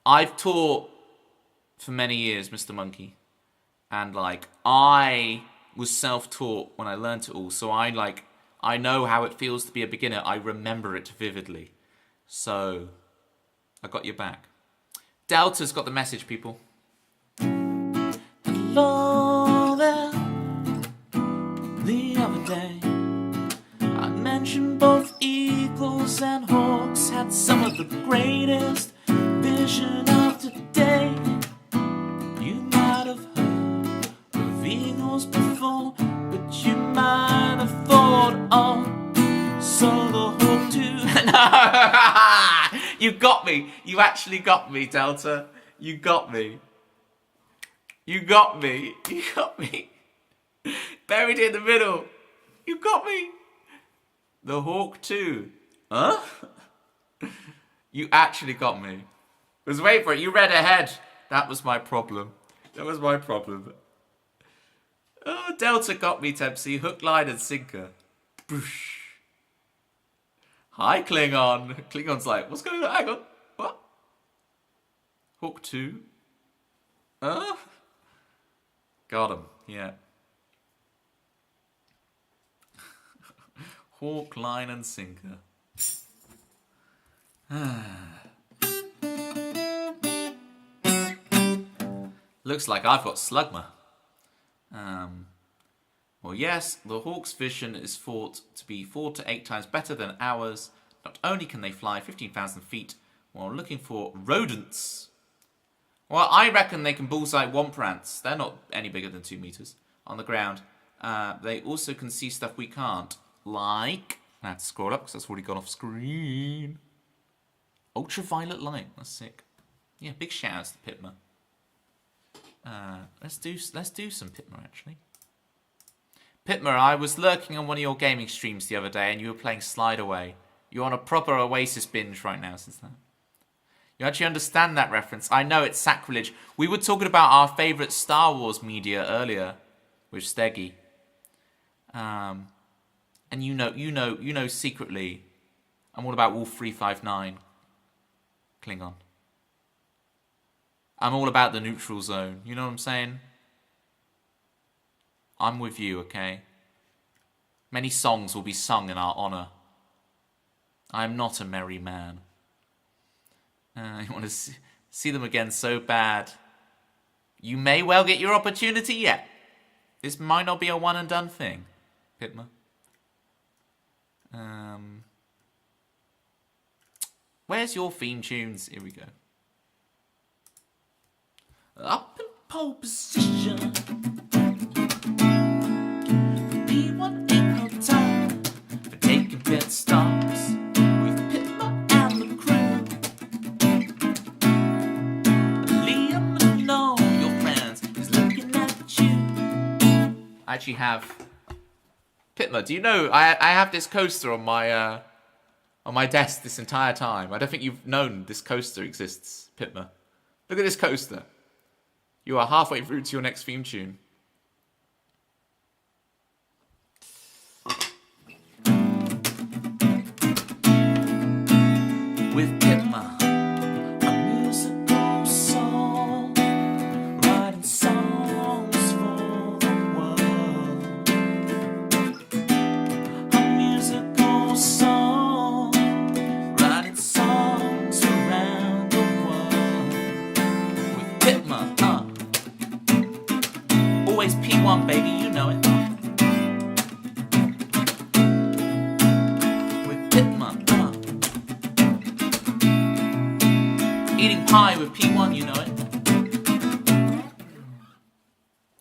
I've taught for many years, Mr. Monkey, and like I was self-taught when I learned it all, so I know how it feels to be a beginner. I remember it vividly, so I got your back. Delta's got the message, people. Hello there. The other day I mentioned both eagles and hawks had some of the greatest vision of today. You might have heard of eagles before, but you might have thought, oh, so the hawk too. No! You got me. You actually got me, Delta. You got me. You got me. You got me. Buried in the middle. You got me. The hawk too. Huh? You actually got me. I was waiting for it. You read ahead. That was my problem. That was my problem. Oh, Delta got me, Tempsy. Hook, line, and sinker. Boosh. Hi, Klingon. Klingon's like, what's going on? Hang on. What? Hook 2? Got him. Yeah. Hawk, line, and sinker. Looks like I've got Slugma. Well, yes, the hawk's vision is thought to be 4 to 8 times better than ours. Not only can they fly 15,000 feet while looking for rodents. Well, I reckon they can bullseye womp rants. They're not any bigger than 2 meters on the ground. They also can see stuff we can't. Like, I have to scroll up because that's already gone off screen. Ultraviolet light. That's sick. Yeah, big shout outs to Pitma. Let's do some Pitma actually. Pitma, I was lurking on one of your gaming streams the other day and you were playing Slide Away. You're on a proper Oasis binge right now since that. You actually understand that reference. I know it's sacrilege. We were talking about our favourite Star Wars media earlier with Steggy. And you know secretly I'm all about Wolf 359 Klingon. I'm all about the neutral zone. You know what I'm saying? I'm with you, okay? Many songs will be sung in our honour. I am not a merry man. You want to see them again so bad. You may well get your opportunity yet. This might not be a one and done thing, Pitma. Where's your theme tunes? Here we go. Up in pole position, I actually have... Pitma, do you know, I have this coaster on my desk this entire time. I don't think you've known this coaster exists, Pitma. Look at this coaster. You are halfway through to your next theme tune. With Pitma, a musical song, writing songs for the world. A musical song, writing songs around the world. With Pitma, always P1, baby, you know it. With Pitma, eating pie with P1, you know it.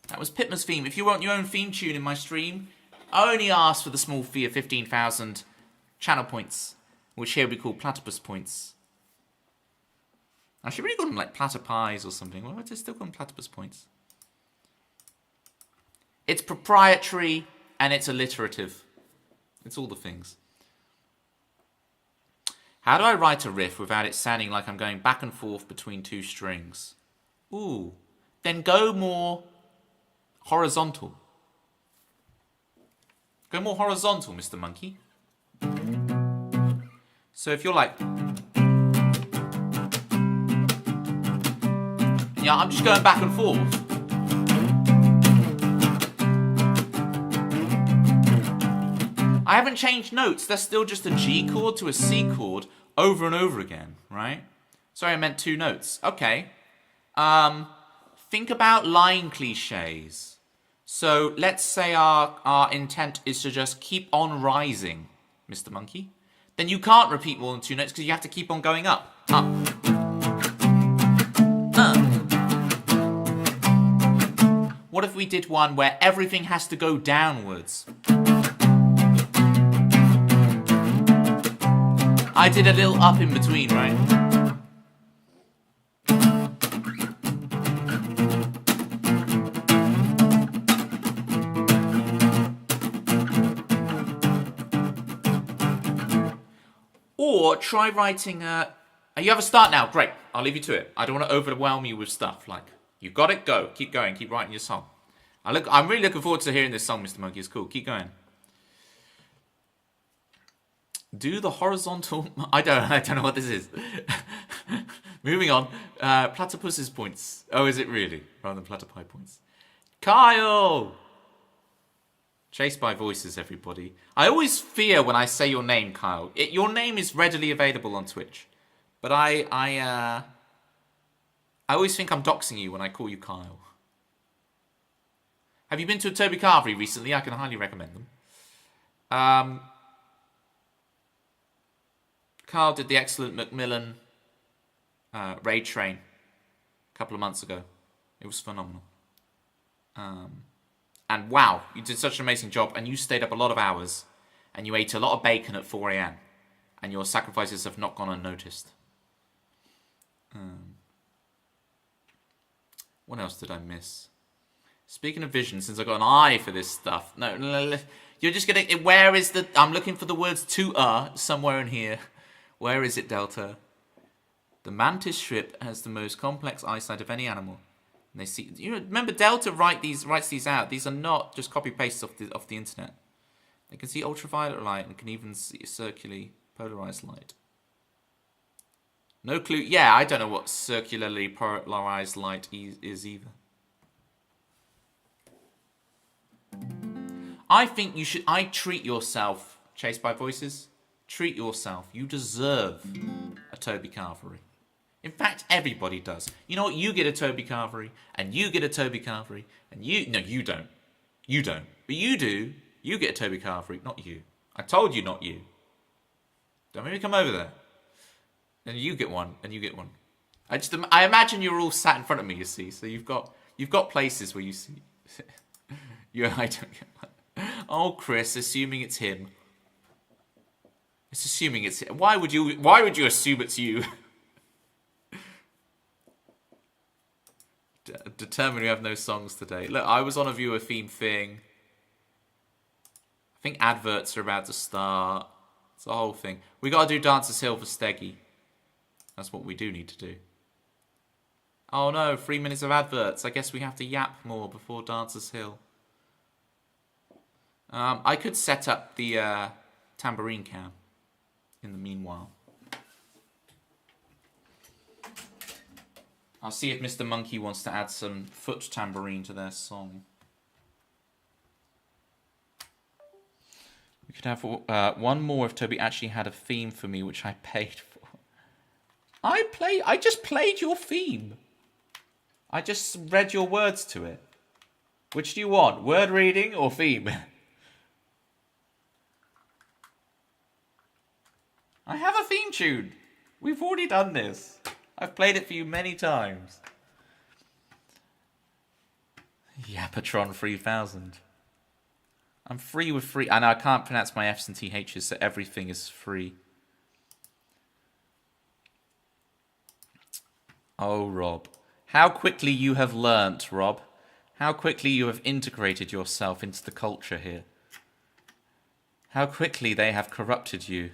That was Pitma's theme. If you want your own theme tune in my stream, I only ask for the small fee of 15,000 channel points, which here we call platypus points. I should really call them like platypies or something. Why would I still call them platypus points? It's proprietary and it's alliterative. It's all the things. How do I write a riff without it sounding like I'm going back and forth between two strings? Ooh. Then go more horizontal. Go more horizontal, Mr. Monkey. So if you're like... Yeah, I'm just going back and forth. I haven't changed notes. That's still just a G chord to a C chord over and over again, right? Sorry, I meant two notes. Okay. Think about line cliches. So let's say our intent is to just keep on rising, Mr. Monkey. Then you can't repeat more than two notes because you have to keep on going up. Up. What if we did one where everything has to go downwards? I did a little up in between, right? Or try writing you have a start now, great. I'll leave you to it. I don't want to overwhelm you with stuff. Like, you got it, go. Keep going, keep writing your song. I'm really looking forward to hearing this song, Mr. Monkey. It's cool. Keep going. Do the horizontal... I don't know what this is. Moving on. Platypus's points. Oh, is it really? Rather than platypi points. Kyle! Chased by voices, everybody. I always fear when I say your name, Kyle. Your name is readily available on Twitch. But I always think I'm doxing you when I call you Kyle. Have you been to a Toby Carvery recently? I can highly recommend them. Carl did the excellent Macmillan Raid Train a couple of months ago. It was phenomenal. And wow, you did such an amazing job, and you stayed up a lot of hours, and you ate a lot of bacon at 4 a.m, and your sacrifices have not gone unnoticed. What else did I miss? Speaking of vision, since I got an eye for this stuff. No, you're just gonna... Where is the... I'm looking for the words to somewhere in here. Where is it, Delta? The mantis shrimp has the most complex eyesight of any animal. And they see... You know, remember, Delta writes these out. These are not just copy-pastes off the internet. They can see ultraviolet light and can even see circularly polarized light. No clue. Yeah, I don't know what circularly polarized light is either. I think you should... treat yourself, Chased by Voices. Treat yourself. You deserve a Toby Carvery. In fact, everybody does. You know what? You get a Toby Carvery, and you get a Toby Carvery, and you... No, you don't. You don't. But you do. You get a Toby Carvery, not you. I told you not you. Don't make me come over there. And you get one, and you get one. I imagine you're all sat in front of me, you see. So you've got places where you see... I don't get one. Oh, Chris, assuming it's him. It's assuming it's him. Why would you assume it's you? Determined we have no songs today. Look, I was on a viewer theme thing. think adverts are about to start. It's the whole thing. We got to do Dancer's Hill for Steggy. That's what we do need to do. Oh no, 3 minutes of adverts. I guess we have to yap more before Dancer's Hill. I could set up the tambourine cam in the meanwhile. I'll see if Mr. Monkey wants to add some foot tambourine to their song. We could have one more if Toby actually had a theme for me, which I paid for. I just played your theme. I just read your words to it. Which do you want? Word reading or theme? I have a theme tune. We've already done this. I've played it for you many times. Yapatron 3000. I'm free with free. And I can't pronounce my F's and TH's, so everything is free. Oh, Rob. How quickly you have learnt, Rob. How quickly you have integrated yourself into the culture here. How quickly they have corrupted you.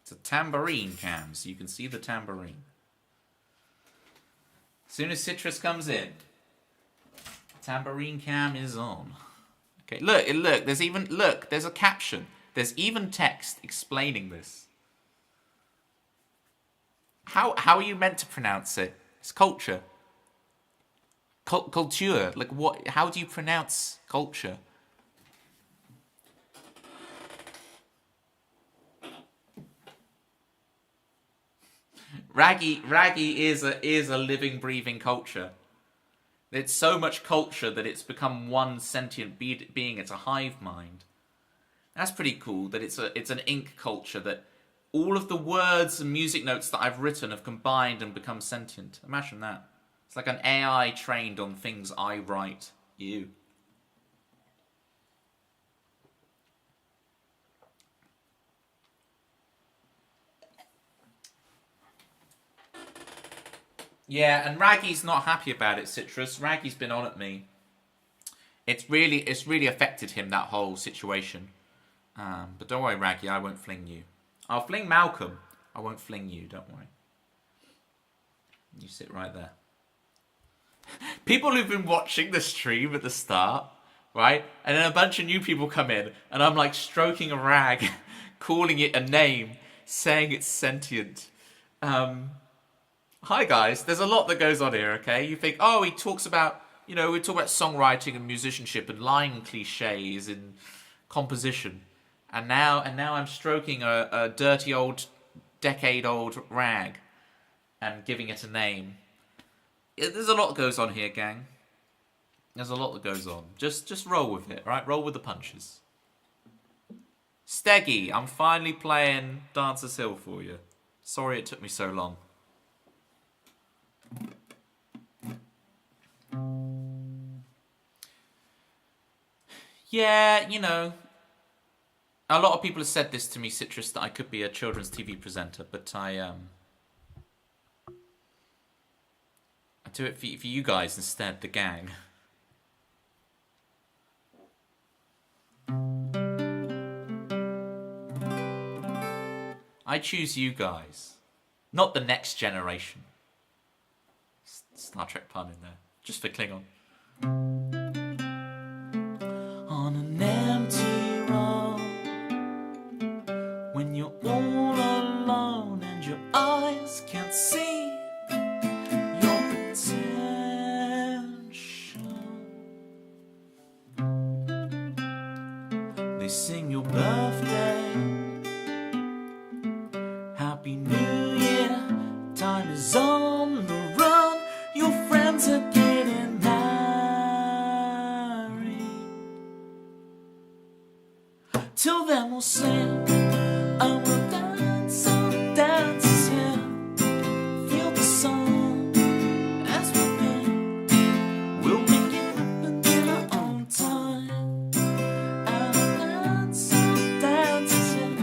It's a tambourine cam, so you can see the tambourine. As soon as Citrus comes in, tambourine cam is on. Okay, look, there's a caption. There's even text explaining this. How are you meant to pronounce it? It's culture. Culture. Like what? How do you pronounce culture? Raggy is a living, breathing culture. It's so much culture that it's become one sentient being. It's a hive mind. That's pretty cool. That it's an ink culture that all of the words and music notes that I've written have combined and become sentient. Imagine that. It's like an AI trained on things I write. You. Yeah, and Raggy's not happy about it, Citrus. Raggy's been on at me. It's really affected him, that whole situation. But don't worry, Raggy, I won't fling you. I'll fling Malcolm. I won't fling you, don't worry. You sit right there. People who've been watching the stream at the start, right? And then a bunch of new people come in, and I'm like stroking a rag, calling it a name, saying it's sentient. Hi guys, there's a lot that goes on here, okay? You think, oh, he talks about, we talk about songwriting and musicianship and line cliches and composition. And now I'm stroking a dirty old, decade-old rag and giving it a name. There's a lot that goes on here, gang. There's a lot that goes on. Just roll with it, right? Roll with the punches. Steggy, I'm finally playing Dancer's Hill for you. Sorry it took me so long. Yeah, a lot of people have said this to me, Citrus, that I could be a children's TV presenter, but I do it for you guys instead, the gang. I choose you guys, not the next generation. Star Trek pun in there, just for Klingon. On an empty road, when you're all alone and your eyes can't see your potential, they sing your birthday, Happy New Year, time is on the run, your friends are getting married. Till then we'll sing, and we'll dance on the dancer's hill. Feel the sun as we think, we'll make it happen in our own time. And we'll dance on the dancer's hill,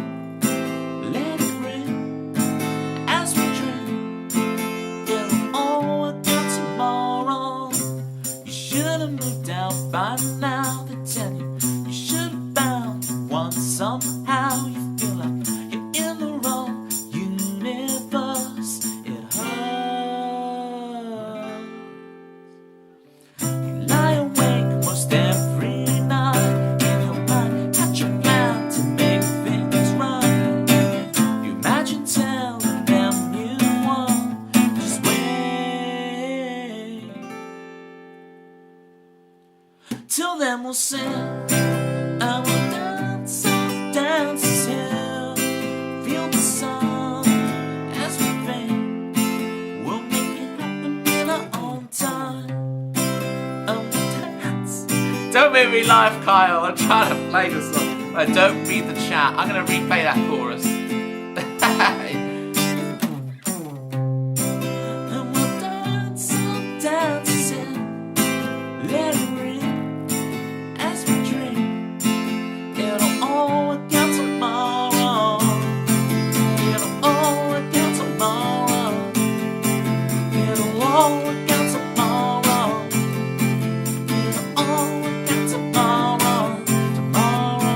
let it ring as we drink. It'll all work out tomorrow. You should have once somehow you feel like you're in the wrong universe. It hurts. You lie awake most every night in your mind, hatch a plan to make things right. You imagine telling them you won't. Just wait. Till then we'll sing and we'll dance on dances hill. Feel the sun as we fade. We'll make it happen in our own time. And we'll dance. Don't make me laugh, Kyle. I'm trying to play the song. Don't read the chat. I'm going to replay that chorus. And we'll dance on dances hill. Let it ring as we dream. It'll all work out tomorrow. It'll all work out tomorrow. It'll all work out tomorrow. It'll all work out tomorrow. Tomorrow.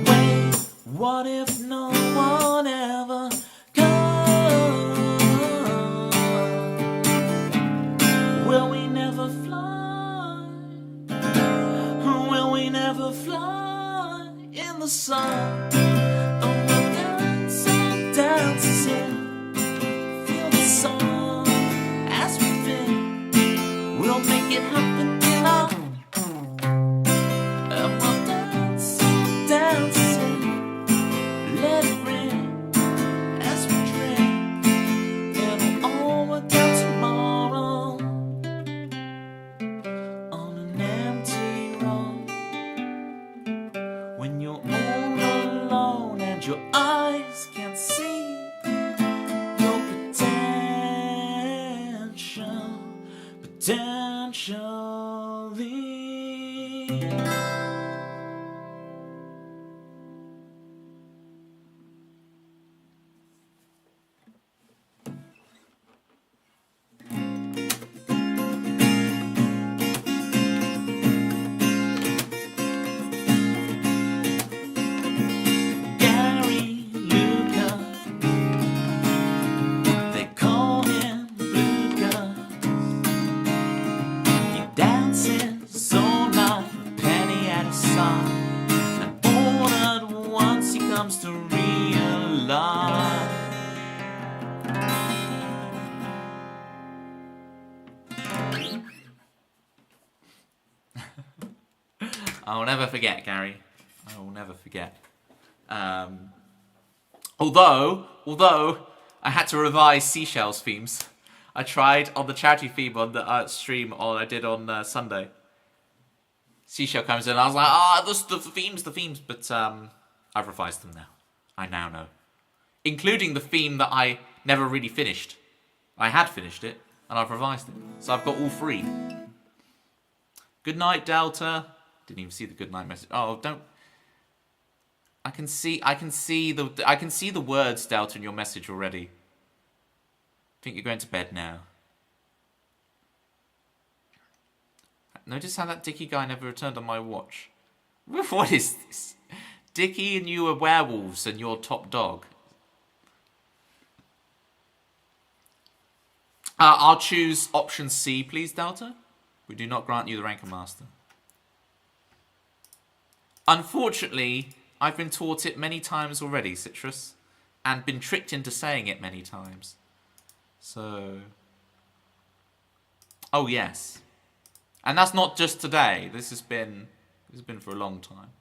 Wait, what if no one ever goes? Will we never fly? Will we never fly in the sun? Oh, we'll dance on dances here. Feel the sun as we fit. We'll make it happen in our. And we'll dance on dances here. Let it ring as we drink. It'll all work out tomorrow. On an empty road. When you're all alone and your eyes can't see your potentially. Gary Luca, they call him Luca. He dances all night, a penny at his side, and all at once he comes to realize. I'll never forget, Gary. I will never forget. Although I had to revise Seashells themes. I tried on the charity theme on the stream, or I did on Sunday. Seashell comes in, and I was like, the themes. But I've revised them now. I now know. Including the theme that I never really finished. I had finished it, and I've revised it. So I've got all three. Good night, Delta. Didn't even see the good night message. Oh, don't. I can see the words, Delta, in your message already. I think you're going to bed now. Notice how that Dickie guy never returned on my watch. What is this? Dickie and you are werewolves and your top dog. I'll choose option C, please, Delta. We do not grant you the rank of master. Unfortunately, I've been taught it many times already, Citrus, and been tricked into saying it many times. So... Oh, yes. And that's not just today. This has been for a long time.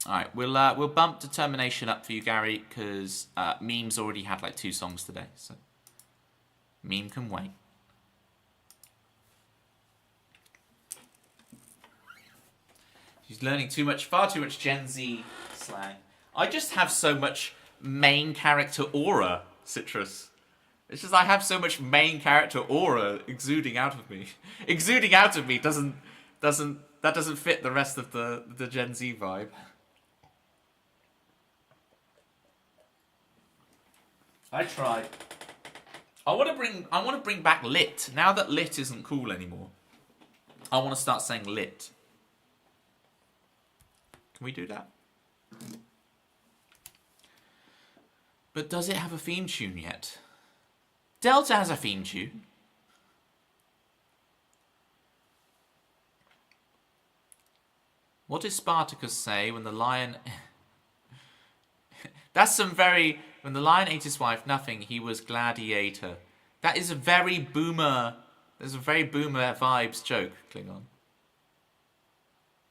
All right, we'll bump Determination up for you, Gary, because Meme's already had like 2 songs today, so Meme can wait. She's learning far too much Gen Z slang. I just have so much main character aura, Citrus. It's just I have so much main character aura exuding out of me. Exuding out of me doesn't That doesn't fit the rest of the Gen Z vibe. I tried. I want to bring back lit. Now that lit isn't cool anymore, I want to start saying lit. Can we do that? But does it have a theme tune yet? Delta has a theme tune. What does Spartacus say when the lion... That's some very... When the lion ate his wife, nothing, he was gladiator. That is a very boomer... There's a very boomer vibes joke, Klingon.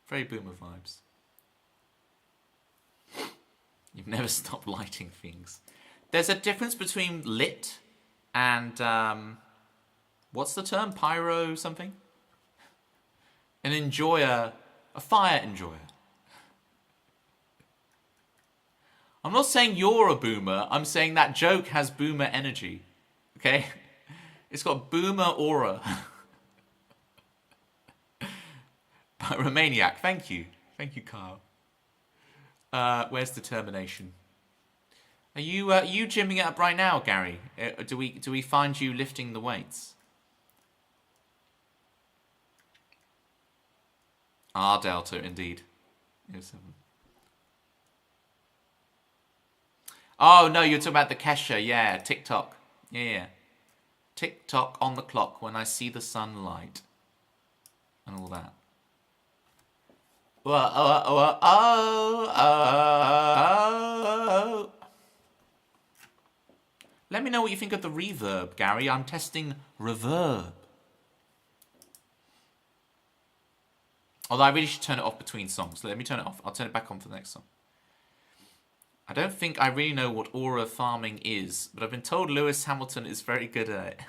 Very boomer vibes. You've never stopped lighting things. There's a difference between lit and... what's the term? Pyro something? An enjoyer... A fire enjoyer. I'm not saying you're a boomer. I'm saying that joke has boomer energy. Okay? It's got boomer aura. Romaniac, thank you. Thank you, Kyle. Where's determination? Are you gymming it up right now, Gary? Do we find you lifting the weights? R Delta, indeed. Oh, no, you're talking about the Kesha. Yeah, TikTok. Yeah. TikTok on the clock when I see the sunlight. And all that. Let me know what you think of the reverb, Gary. I'm testing reverb. Although I really should turn it off between songs. Let me turn it off. I'll turn it back on for the next song. I don't think I really know what aura farming is, but I've been told Lewis Hamilton is very good at it.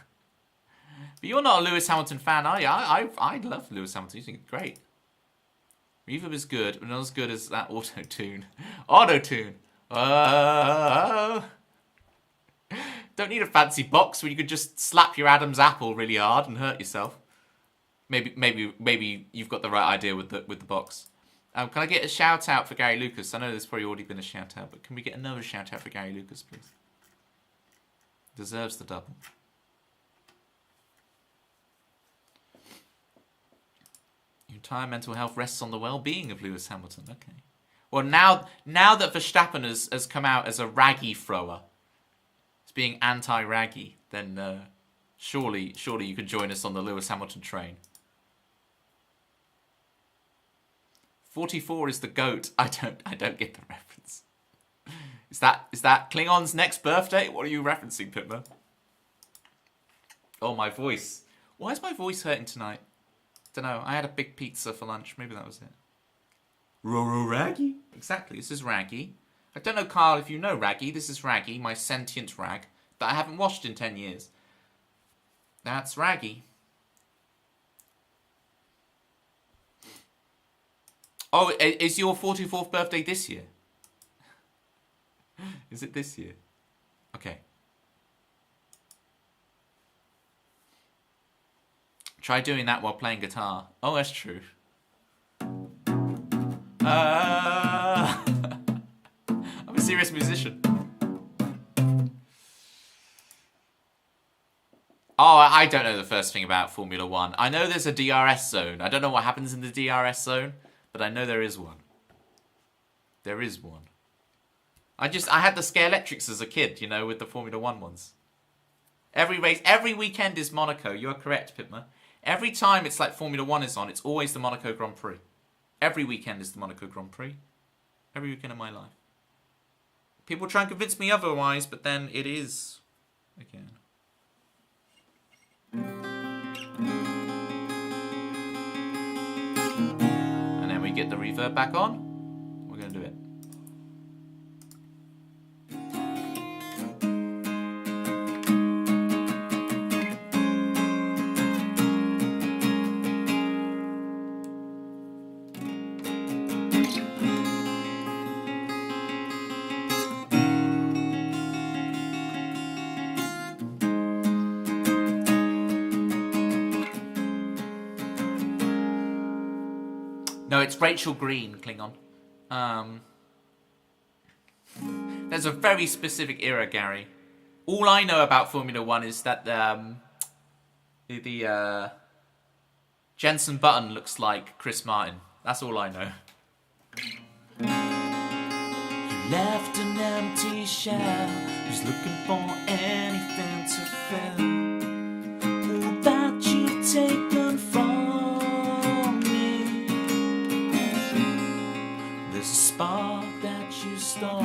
But you're not a Lewis Hamilton fan, are you? I love Lewis Hamilton. You think it's great. Reverb is good, but not as good as that auto-tune. Auto-tune! Don't need a fancy box when you could just slap your Adam's apple really hard and hurt yourself. Maybe you've got the right idea with the box. Can I get a shout out for Gary Lucas? I know there's probably already been a shout out, but can we get another shout out for Gary Lucas, please? Deserves the double. Your entire mental health rests on the well-being of Lewis Hamilton. Okay. Well, now that Verstappen has come out as a raggy thrower, as being anti-raggy, then surely you could join us on the Lewis Hamilton train. 44 is the goat. I don't get the reference. Is that Klingon's next birthday? What are you referencing, Pitma? Oh, my voice. Why is my voice hurting tonight? Don't know. I had a big pizza for lunch. Maybe that was it. Roro Raggy. Exactly. This is Raggy. I don't know, Carl, if you know Raggy. This is Raggy, my sentient rag that I haven't washed in 10 years. That's Raggy. Oh, is your 44th birthday this year? Is it this year? Okay. Try doing that while playing guitar. Oh, that's true. I'm a serious musician. Oh, I don't know the first thing about Formula 1. I know there's a DRS zone. I don't know what happens in the DRS zone. But I know there is one. There is one. I had the Scalextrics as a kid, you know, with the Formula 1 ones. Every race, every weekend is Monaco. You're correct, Pitma. Every time it's like Formula 1 is on, it's always the Monaco Grand Prix. Every weekend is the Monaco Grand Prix. Every weekend of my life. People try and convince me otherwise, but then it is again. We get the reverb back on, we're going to do it. it's Rachel Green, Klingon. There's a very specific era, Gary. All I know about Formula One is that the Jensen Button looks like Chris Martin. That's all I know. You left an empty shell, who's looking for anything to fill all that you've taken from me. There's a spark that you stole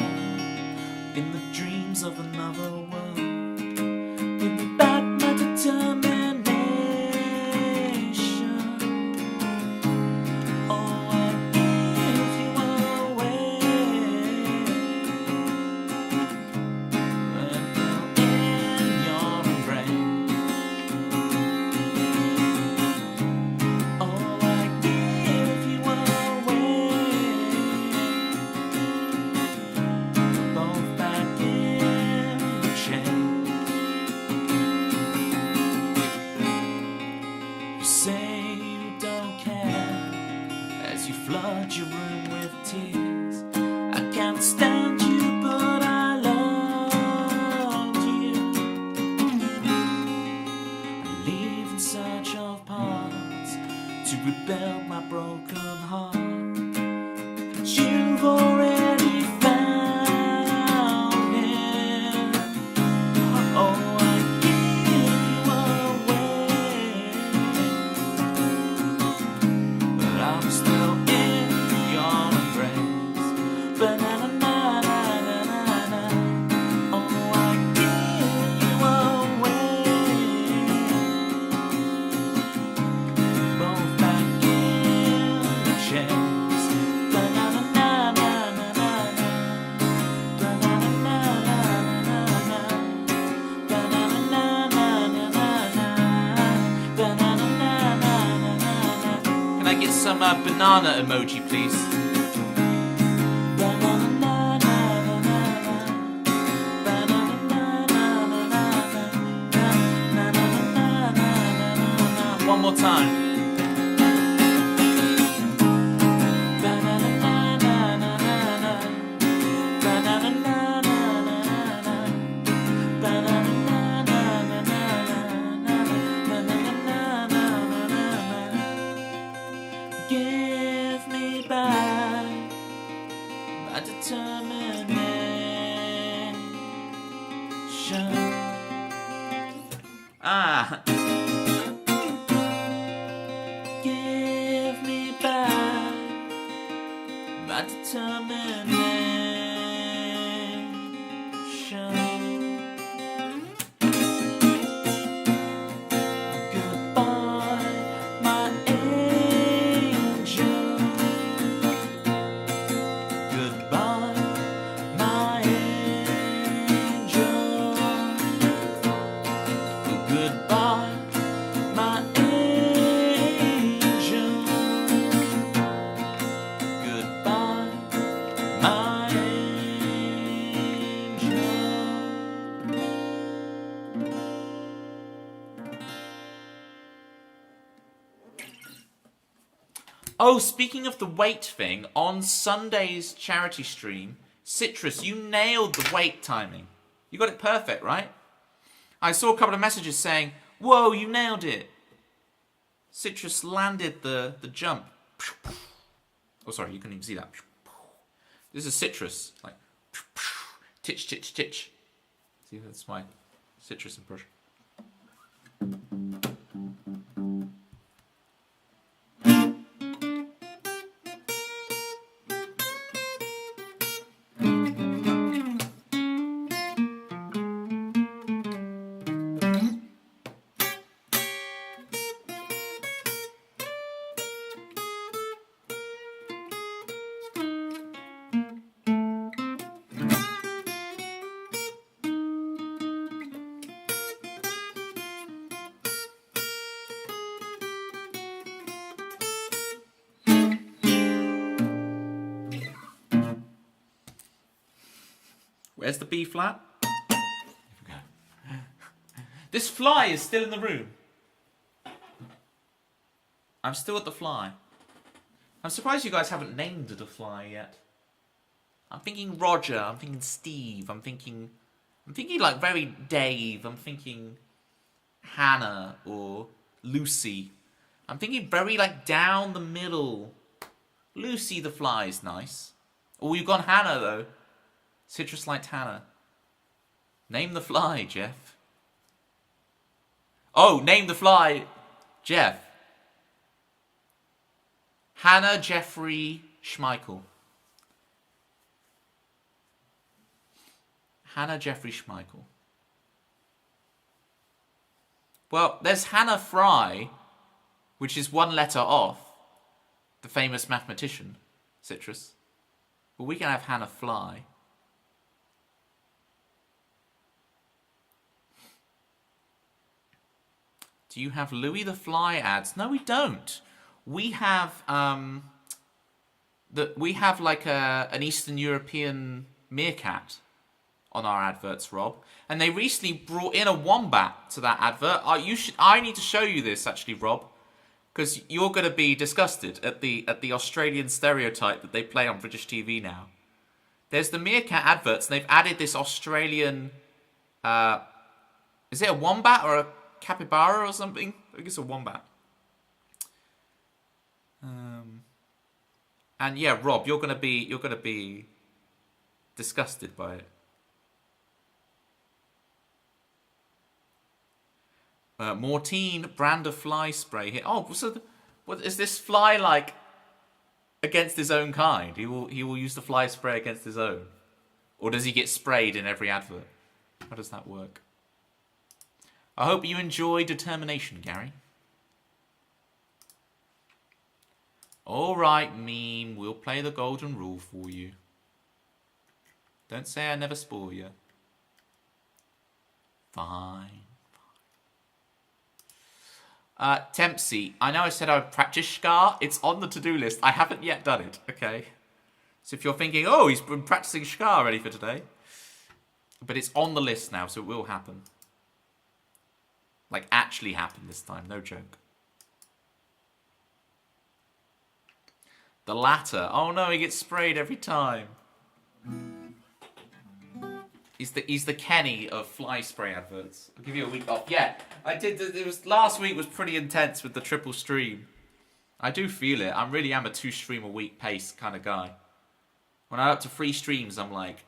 in the dreams of another world. Give me back my determination. Oh, I'd give you away. But in your embrace. Oh, I'd give you away. Both back in the chain. You say you don't care as you flood your room with tears. I can't stand you, but I love you. I leave in search of parts to rebuild my broken heart. But you've already found it. Oh, I give you away, but I'm still in your embrace. Ba-na-na-na-na-na-na. Oh, I give you away. Both back in the chase. Ba-na-na-na-na-na-na. Ba-na-na-na-na-na-na. Ba-na-na-na-na-na-na. Ba-na-na-na-na-na-na. Can I get some banana emoji, please? One more time. Give me back my determination. Ah, Give me back my determination. Goodbye, my angel. Goodbye, my angel. Goodbye, my angel. Goodbye, my angel. oh, speaking of the weight thing, on Sunday's charity stream, Citrus, you nailed the weight timing. You got it perfect, right? I saw a couple of messages saying, whoa, you nailed it. Citrus landed the jump. Oh, sorry, you couldn't even see that. This is Citrus. Like, titch, titch, titch. See, that's my Citrus impression. Where's the B flat? This fly is still in the room. I'm still at the fly. I'm surprised you guys haven't named the fly yet. I'm thinking Roger, I'm thinking Steve, I'm thinking like very Dave, I'm thinking Hannah or Lucy. I'm thinking very like down the middle. Lucy the fly is nice. Oh, you've gone Hannah though. Citrus Light Hannah. Name the fly, Jeff. Oh, name the fly, Jeff. Hannah Jeffrey Schmeichel. Hannah Jeffrey Schmeichel. Well, there's Hannah Fry, which is one letter off the famous mathematician, Citrus. But we can have Hannah Fly. Do you have Louis the Fly ads? No, we don't. We have like an Eastern European meerkat on our adverts, Rob. And they recently brought in a wombat to that advert. I need to show you this actually, Rob, because you're going to be disgusted at the Australian stereotype that they play on British TV now. There's the meerkat adverts, and they've added this Australian. Is it a wombat or a capybara or something? I think it's a wombat. And yeah, Rob, you're gonna be disgusted by it. Mortine brand of fly spray here. Oh, so what is this fly like against his own kind? He will use the fly spray against his own, or does he get sprayed in every advert? How does that work? I hope you enjoy Determination, Gary. Alright, meme, we'll play the golden rule for you. Don't say I never spoil you. Fine. Tempsy, I know I said I would practice Scar. It's on the to-do list. I haven't yet done it, okay? So if you're thinking, oh, he's been practicing Scar ready for today. But it's on the list now, so it will happen. Like, actually happen this time, no joke. The latter. Oh no, he gets sprayed every time. He's the Kenny of fly spray adverts. I'll give you a week off. Yeah, I did. It was last week was pretty intense with the triple stream. I do feel it. I really am a 2 stream a week pace kind of guy. When I'm up to 3 streams, I'm like,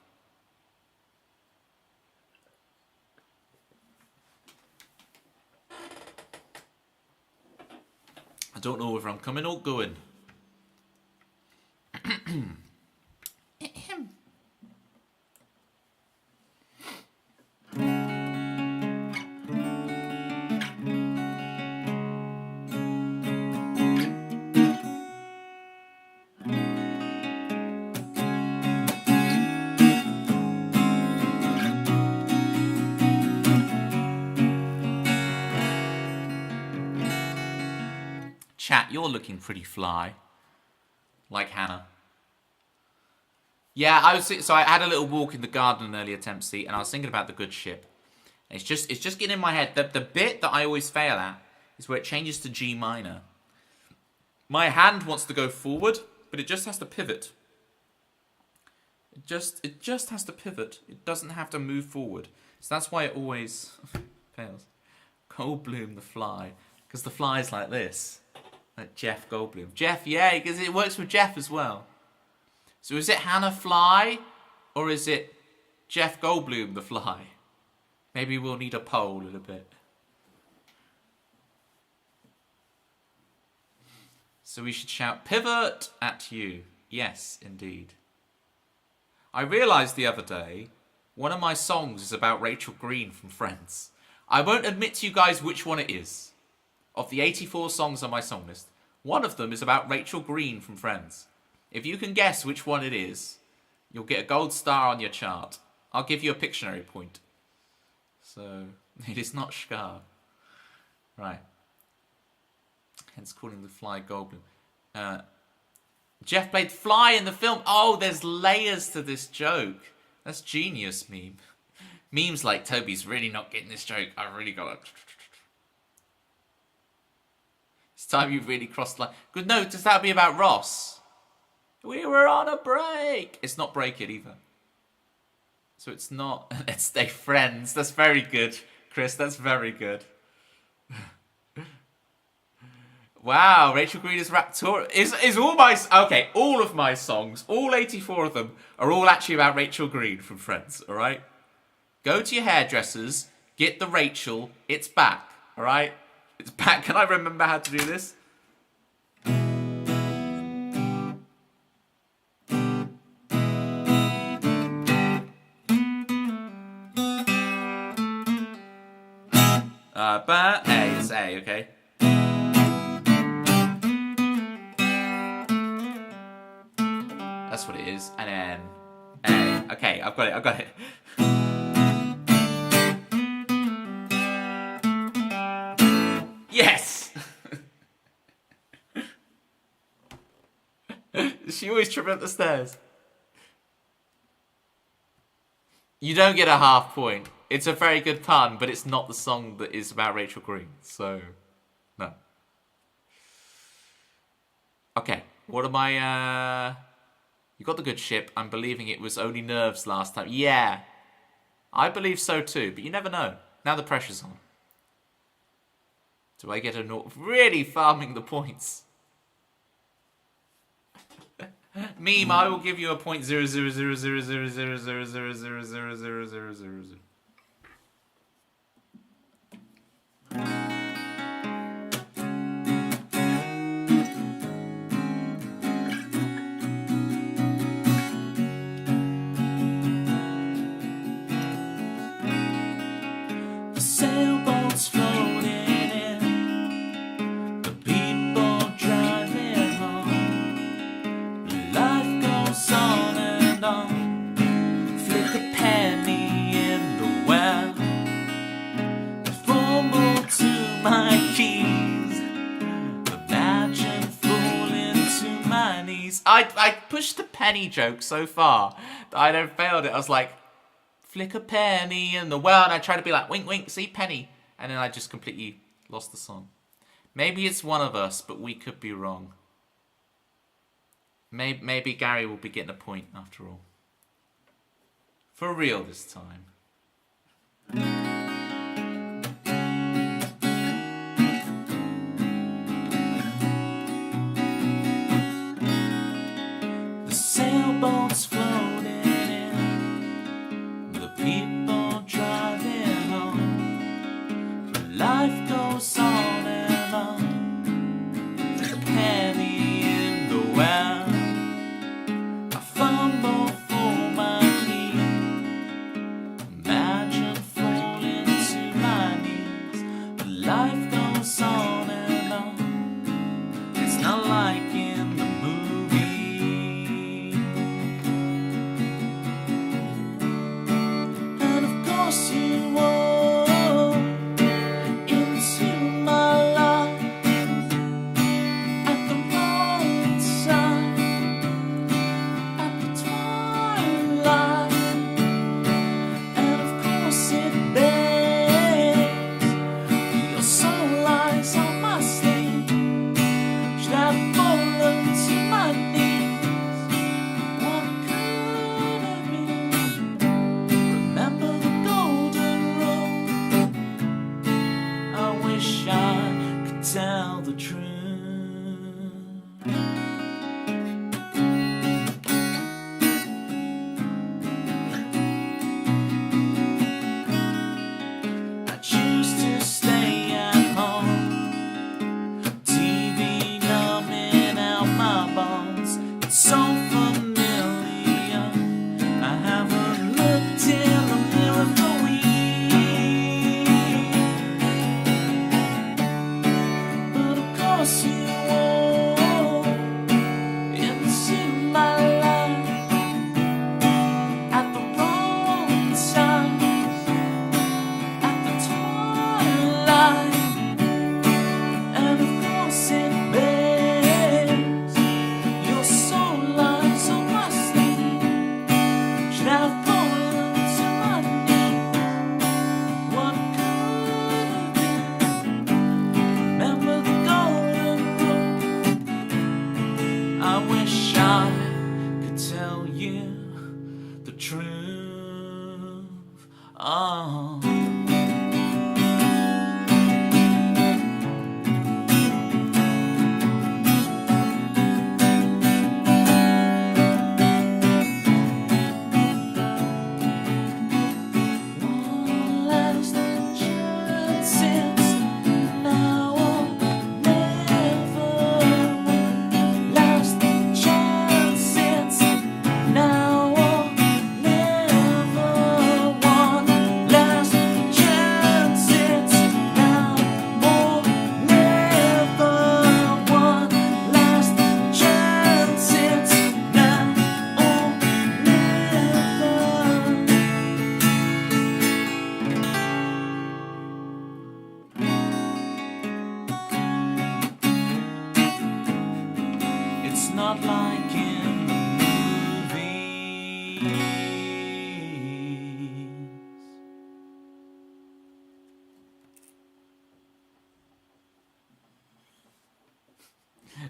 I don't know whether I'm coming or going. Chat, you're looking pretty fly. Like Hannah. Yeah, so I had a little walk in the garden earlier, Tempsy, and I was thinking about the good ship. It's just getting in my head. The bit that I always fail at is where it changes to G minor. My hand wants to go forward, but it just has to pivot. It just has to pivot. It doesn't have to move forward. So that's why it always fails. Goldblum the fly. Because the fly's like this. Like Jeff Goldblum. Jeff, yeah, because it works with Jeff as well. So is it Hannah Fly, or is it Jeff Goldblum the fly? Maybe we'll need a poll in a bit. So we should shout pivot at you. Yes, indeed. I realised the other day, one of my songs is about Rachel Green from Friends. I won't admit to you guys which one it is. Of the 84 songs on my song list, one of them is about Rachel Green from Friends. If you can guess which one it is, you'll get a gold star on your chart. I'll give you a Pictionary point. So, it is not Scar. Right. Hence calling the fly Goldblum. Jeff played Fly in the film. Oh, there's layers to this joke. That's genius, meme. Memes like, Toby's really not getting this joke. I really got it. It's time you really crossed the line. Good, no, does that be about Ross? We were on a break. It's not Break It either. So it's not. Let's stay friends. That's very good, Chris. That's very good. Wow, Rachel Green is Raptor. Is all my okay? All of my songs, all 84 of them, are all actually about Rachel Green from Friends. All right. Go to your hairdressers. Get the Rachel. It's back. All right. It's back. Can I remember how to do this? A. It's A. Okay. That's what it is. And then A. Okay, I've got it. Yes! She always tripped up the stairs. You don't get a half point. It's a very good pun, but it's not the song that is about Rachel Green. So, no. Okay, what am I, You got the good ship. I'm believing it was only nerves last time. Yeah. I believe so too, but you never know. Now the pressure's on. Do I get a naught? Really farming the points. Meme, I will give you a point 0.00000000000000000. Sailboats floating in, the people driving home. Life goes on and on. Flick a penny in the well. Fumble to my keys. Imagine falling to my knees. I pushed the penny joke so far that I don't failed it. I was like, flick a penny in the well, and I tried to be like, wink, wink, see, penny. And then I just completely lost the song. Maybe it's one of us, but we could be wrong. Maybe Gary will be getting a point after all. For real this time. The sailboats floating in, the people driving home. Life goes on and on. The penny in the well. I fumble for my key. Imagine falling to my knees. But life goes on and on. It's not like in the movie. Oh. One last chance, it's now or never. Last chance, it's now or never. One last chance, it's now or never. One last chance, it's now or never. It's not like in the movies.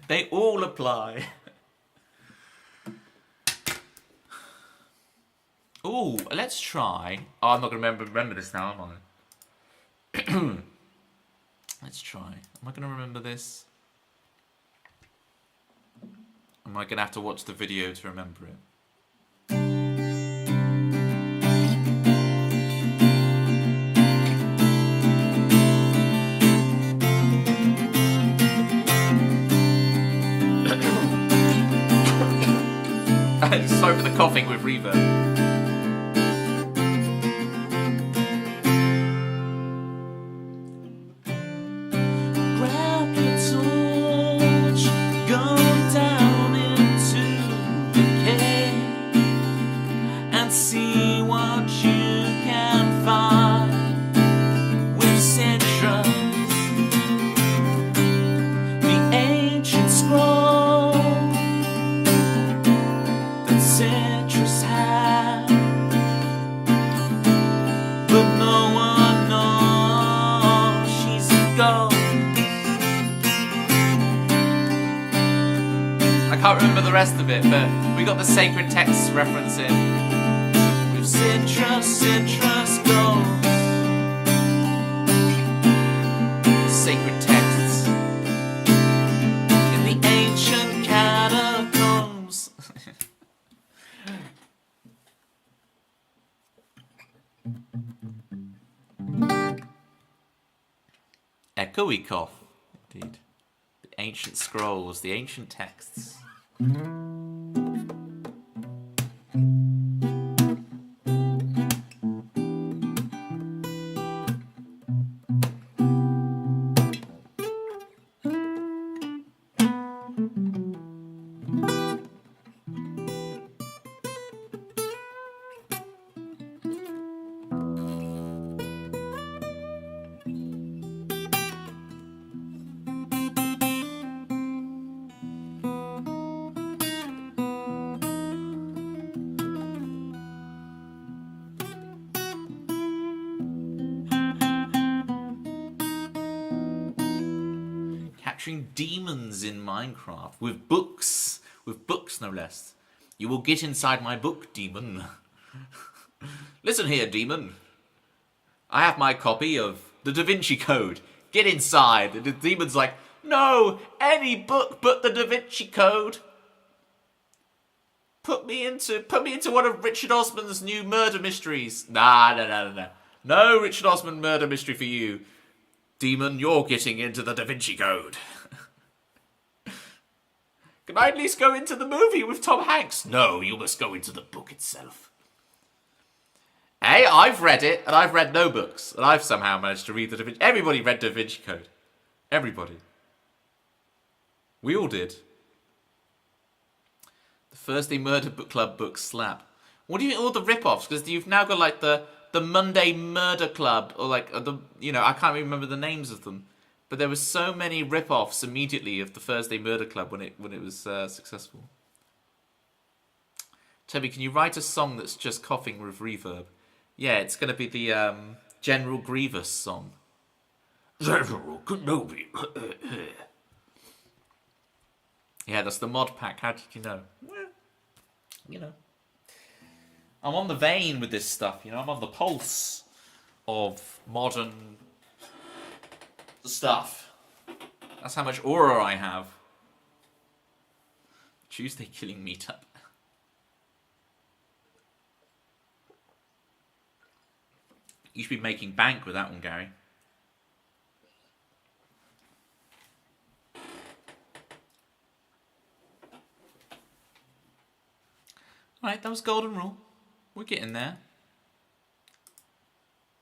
They all apply. Ooh, let's try. Oh, I'm not gonna remember this now, am I? Let's try. Am I gonna remember this? Am I gonna have to watch the video to remember it? Sorry for the coughing with reverb. Grab your torch, go down into the cave and see what you can find with citrus, the ancient scroll that citrus had, but no one knows she's a ghost. I can't remember the rest of it, but we got the sacred texts reference in. With citrus, citrus goes. Sacred texts in the ancient catacombs. Echoey cough, indeed. The ancient scrolls, the ancient texts. Capturing demons in Minecraft with books no less. You will get inside my book, demon. Listen here, demon. I have my copy of the Da Vinci Code. Get inside. And the demon's like, no, any book but the Da Vinci Code. Put me into one of Richard Osman's new murder mysteries. Nah. No Richard Osman murder mystery for you. Demon, you're getting into the Da Vinci Code. Can I at least go into the movie with Tom Hanks? No, you must go into the book itself. Hey, I've read it, and I've read no books, and I've somehow managed to read the Da Vinci... Everybody read Da Vinci Code. Everybody. We all did. The Thursday Murder Book Club books slap. What do you mean, all the rip-offs? Because you've now got, like, the Monday Murder Club, or, like, I can't even remember the names of them. But there were so many rip-offs immediately of the Thursday Murder Club when it was successful. Toby, can you write a song that's just coughing with reverb? Yeah, it's going to be the General Grievous song. General Kenobi. Yeah, that's the mod pack. How did you know? Well, you know. I'm on the vein with this stuff, you know. I'm on the pulse of modern stuff. That's how much aura I have. Tuesday killing meetup. You should be making bank with that one, Gary. Right, that was Golden Rule. We're getting there.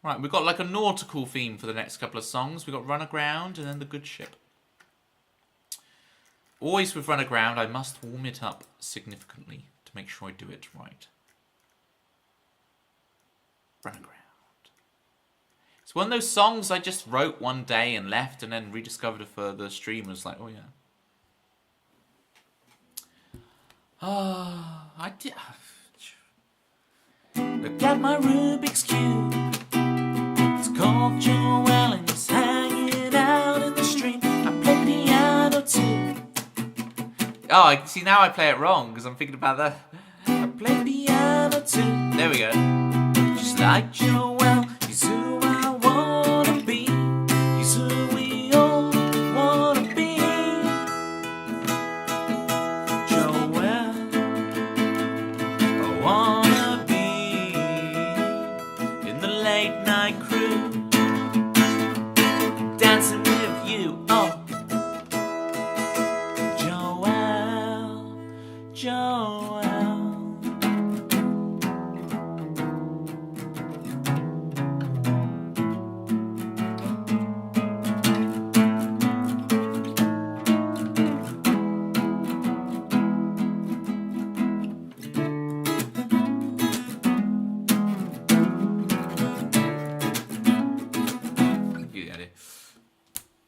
Right, we've got like a nautical theme for the next couple of songs. We've got Run Aground and then The Good Ship. Always with Run Aground, I must warm it up significantly to make sure I do it right. Run Aground. It's one of those songs I just wrote one day and left and then rediscovered for the stream. Was like, oh yeah. I did. Look at my Rubik's Cube. It's called Joel and he's hanging out in the street. I play piano too. Oh, see, now I play it wrong because I'm thinking about that. I play piano too. There we go. Just like Joel, he's who I wanna be. He's who we all wanna be. Joel, I wanna be in the late night crew, dancing with you. Oh, Joel.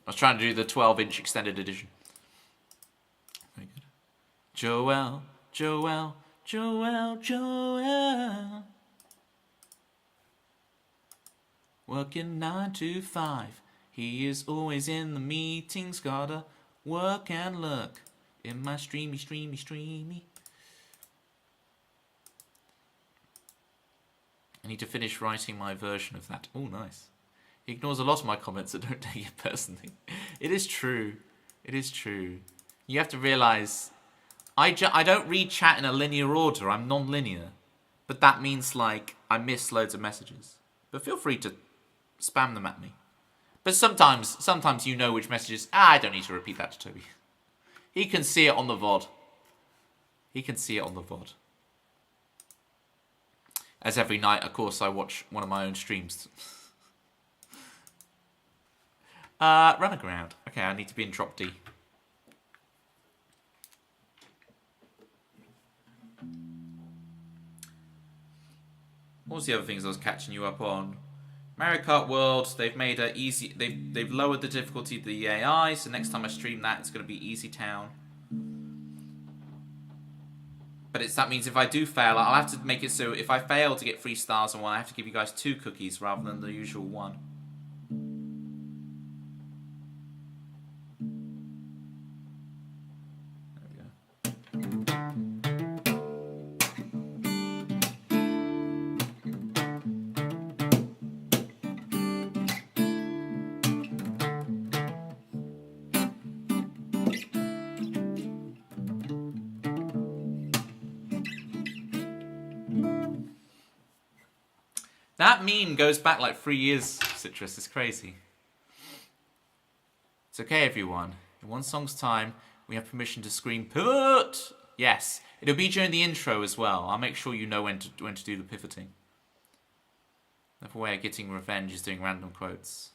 I was trying to do the 12-inch extended edition. Very good. Joel, Joel, Joel, Joel. Working 9 to 5. He is always in the meetings. Gotta work and lurk in my streamy, streamy, streamy. I need to finish writing my version of that. Oh, nice. He ignores a lot of my comments that don't take it personally. It is true. It is true. You have to realise, I don't read chat in a linear order. I'm non-linear. But that means, like, I miss loads of messages. But feel free to spam them at me. But sometimes you know which messages... I don't need to repeat that to Toby. He can see it on the VOD. He can see it on the VOD. As every night, of course, I watch one of my own streams. Run aground. Okay, I need to be in drop D. What was the other things I was catching you up on? Mario Kart World, they've made it easy. They've lowered the difficulty of the AI, so next time I stream that, it's going to be Easy Town. But that means if I do fail, I'll have to make it so if I fail to get 3 stars on one, I have to give you guys 2 cookies rather than the usual 1. That meme goes back like 3 years, Citrus. It's crazy. It's okay, everyone. In one song's time, we have permission to scream pivot. Yes, it'll be during the intro as well. I'll make sure you know when to do the pivoting. Another way of getting revenge is doing random quotes.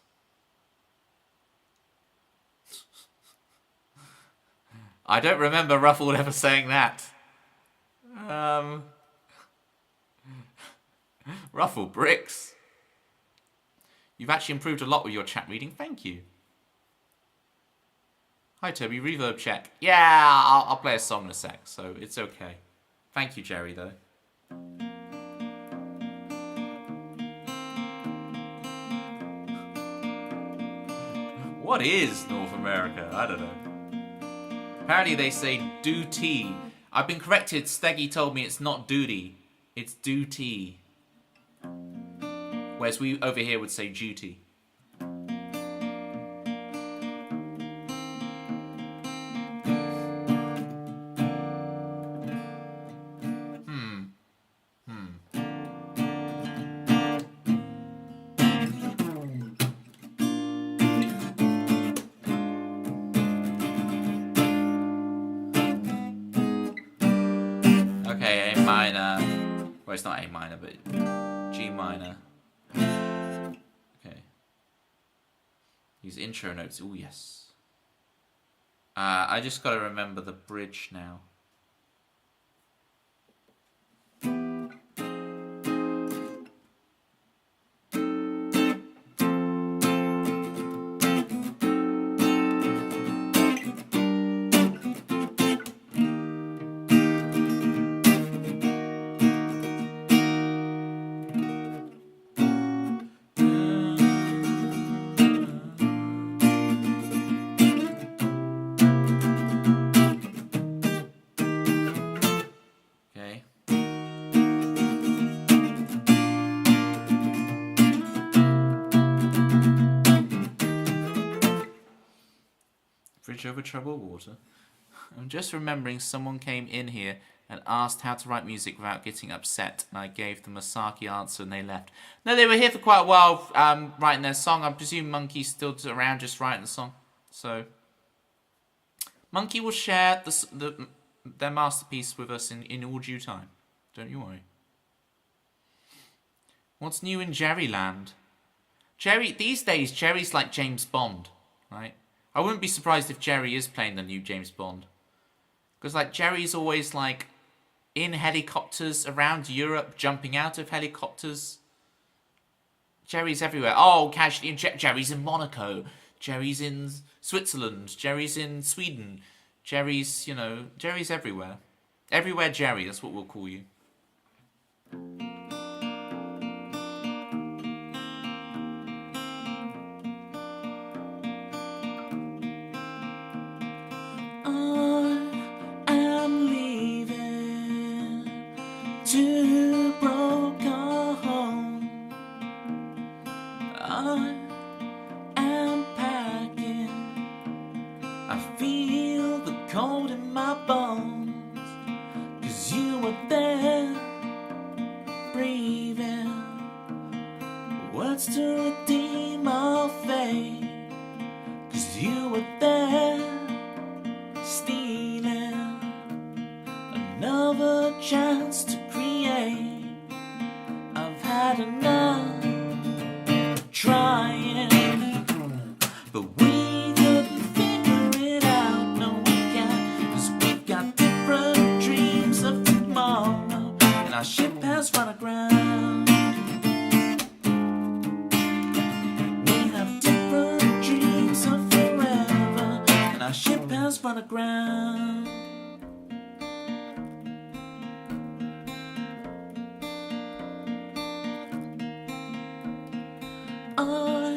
I don't remember Ruffle ever saying that. Ruffle bricks. You've actually improved a lot with your chat reading. Thank you. Hi, Toby. Reverb check. Yeah, I'll play a song in a sec, so it's okay. Thank you, Jerry, though. What is North America? I don't know. Apparently they say duty. I've been corrected. Steggy told me it's not duty. It's duty. Whereas we over here would say duty. Okay, A minor. Well, it's not A minor, but G minor. Okay. These intro notes. Oh, yes. I just got to remember the bridge now. Bridge over troubled water. I'm just remembering someone came in here and asked how to write music without getting upset, and I gave them a sarky answer and they left. No, they were here for quite a while writing their song. I presume Monkey's still around just writing the song. So, Monkey will share their masterpiece with us in all due time. Don't you worry. What's new in Jerryland? These days, Jerry's like James Bond, right? I wouldn't be surprised if Jerry is playing the new James Bond. Because, like, Jerry's always, like, in helicopters around Europe, jumping out of helicopters. Jerry's everywhere. Oh, casually, Jerry's in Monaco. Jerry's in Switzerland. Jerry's in Sweden. Jerry's, Jerry's everywhere. Everywhere Jerry, that's what we'll call you. To broken home, I am packing. I feel the cold in my bones, 'cause you were there, breathing words to redeem our fate. 'Cause you were there, stealing another chance to create. I've had enough trying, but we couldn't figure it out. No, we can't, 'cause we've got different dreams of tomorrow, and our ship has run aground. We have different dreams of forever, and our ship has run aground. I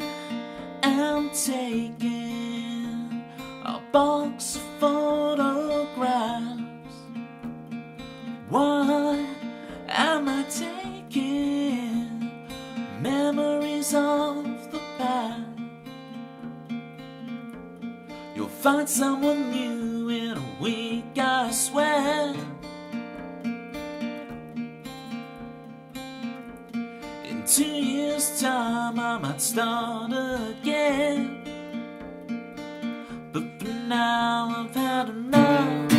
am taking a box of photographs. Why am I taking memories of the past? You'll find someone new in a week, I swear. In 2 years' time I might start again, but for now I've had enough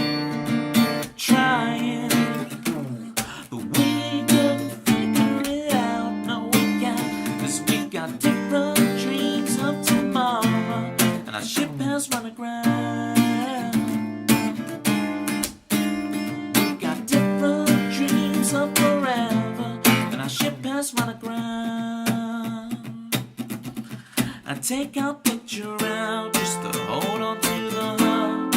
trying. But we couldn't figure it out, no we can't, 'cause we got different dreams of tomorrow, and our ship has run aground. We got different dreams of forever, and our ship has run aground. I take our picture out just to hold on to the heart,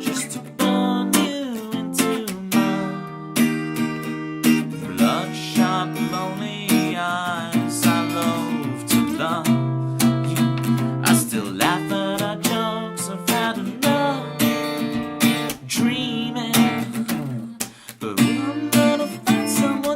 just to burn you into my bloodshot, lonely eyes. I love to love you. I still laugh at our jokes. I've had enough dreaming, but I'm gonna find someone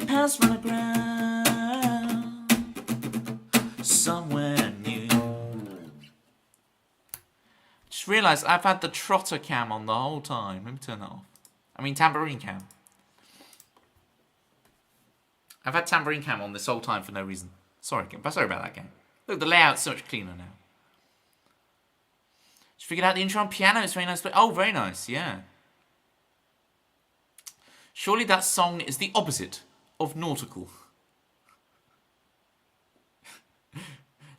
get past run aground somewhere new. Just realised I've had the trotter cam on the whole time. Let me turn that off. I mean tambourine cam. I've had tambourine cam on this whole time for no reason. Sorry about that, gang. Look, the layout's so much cleaner now. Just figured out the intro on piano. It's very nice. Oh, very nice. Yeah. Surely that song is the opposite of nautical.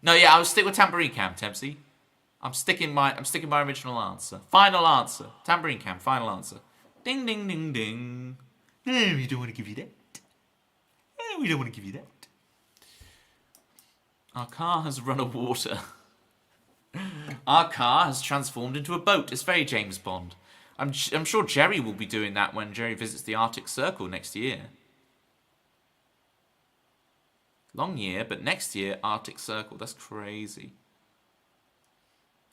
No, yeah, I'll stick with tambourine cam, Tempsy. I'm sticking my original answer. Final answer. Tambourine cam, final answer. Ding, ding, ding, ding. No, we don't want to give you that. No, we don't want to give you that. Our car has run of water. Our car has transformed into a boat. It's very James Bond. I'm sure Jerry will be doing that when Jerry visits the Arctic Circle next year. Long year, but next year, Arctic Circle. That's crazy.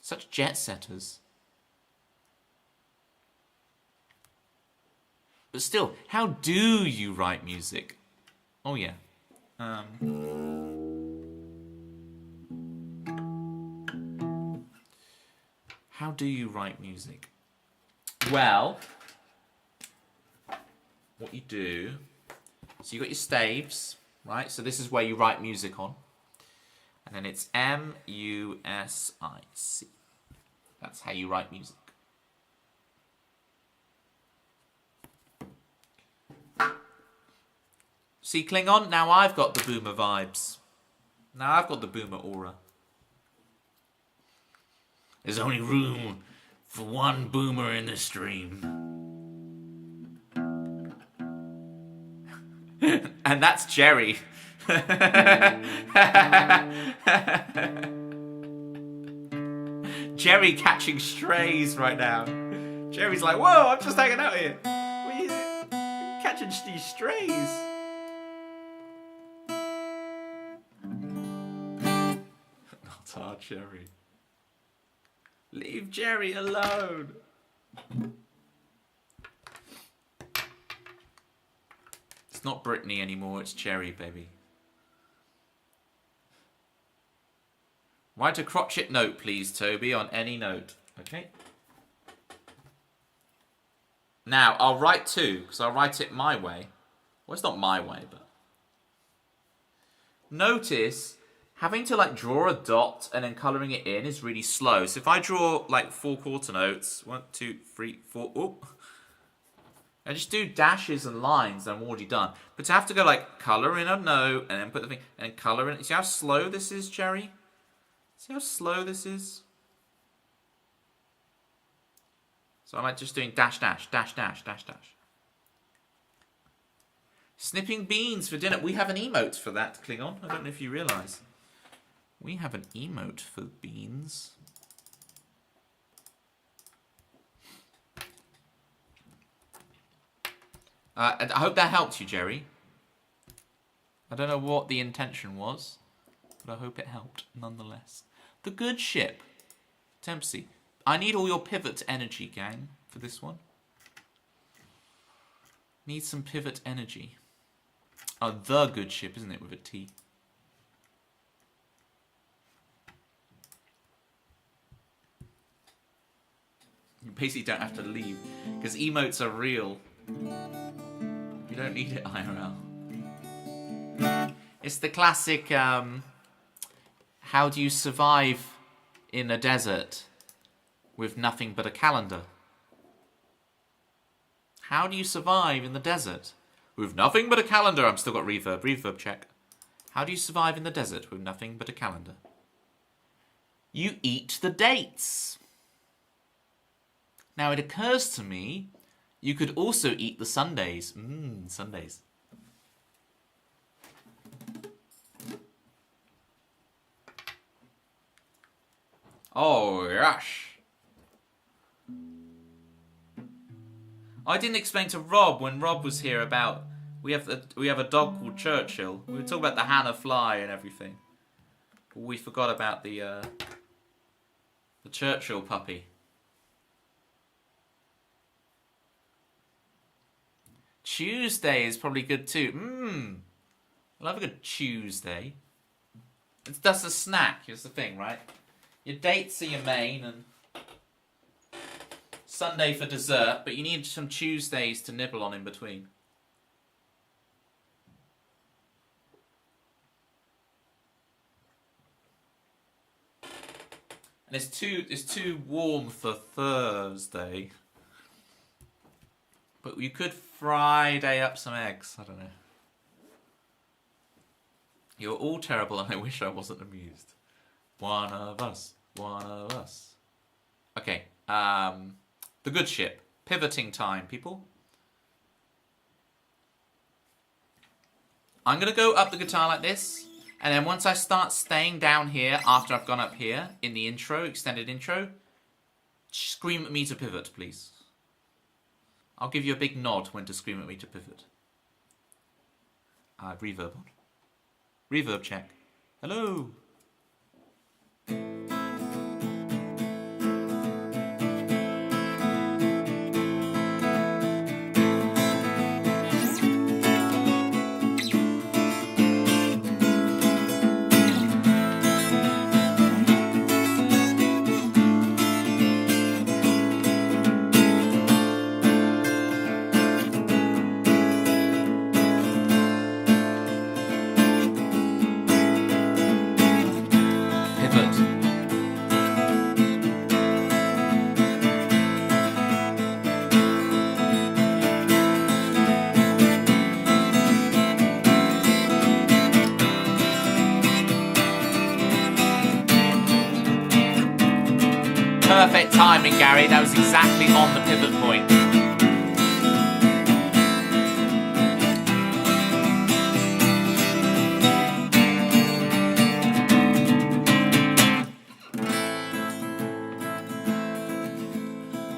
Such jet setters. But still, how do you write music? Oh, yeah. How do you write music? Well, what you do, so you got your staves, right? So this is where you write music on. And then it's M-U-S-I-C. That's how you write music. See, Klingon, now I've got the boomer vibes. Now I've got the boomer aura. There's only room for one boomer in the stream. And that's Jerry. Jerry catching strays right now. Jerry's like, whoa, I'm just hanging out here. What are you doing? Catching these strays. Not our Jerry. Leave Jerry alone. It's not Brittany anymore, it's Jerry, baby. Write a crotchet note, please, Toby, on any note. Okay. Now, I'll write two, because I'll write it my way. Well, it's not my way, but... Notice, having to, like, draw a dot and then colouring it in is really slow. So if I draw, like, 4 quarter notes, 1, 2, 3, 4, oh... I just do dashes and lines and I'm already done. But to have to go, like, colour in a note and then put the thing... and then colour in... See how slow this is, Jerry? See how slow this is? So I'm like just doing dash, dash, dash, dash, dash, dash. Snipping beans for dinner. We have an emote for that, Klingon. I don't know if you realise. We have an emote for beans. I hope that helped you, Jerry. I don't know what the intention was, but I hope it helped nonetheless. The good ship. Tempsy. I need all your pivot energy, gang, for this one. Need some pivot energy. Oh, the good ship, isn't it, with a T? You basically don't have to leave, because emotes are real. You don't need it IRL. It's the classic, how do you survive in a desert with nothing but a calendar? How do you survive in the desert with nothing but a calendar? I've still got reverb. Reverb check. How do you survive in the desert with nothing but a calendar? You eat the dates. Now it occurs to me, you could also eat the Sundays. Sundays. Oh, gosh. I didn't explain to Rob when Rob was here about we have a dog called Churchill. We were talking about the Hannah fly and everything. But we forgot about the Churchill puppy. Tuesday is probably good too. I love a good Tuesday. That's a snack. Here's the thing, right? Your dates are your main and Sunday for dessert, but you need some Tuesdays to nibble on in between. And it's too warm for Thursday. But you could Friday up some eggs. I don't know. You're all terrible and I wish I wasn't amused. One of us. One of us. Okay. The good ship. Pivoting time, people. I'm going to go up the guitar like this. And then once I start staying down here after I've gone up here in the intro, extended intro, scream at me to pivot, please. I'll give you a big nod when to scream at me to pivot. Reverb on. Reverb check. Hello. Perfect timing, Gary. That was exactly on the pivot point.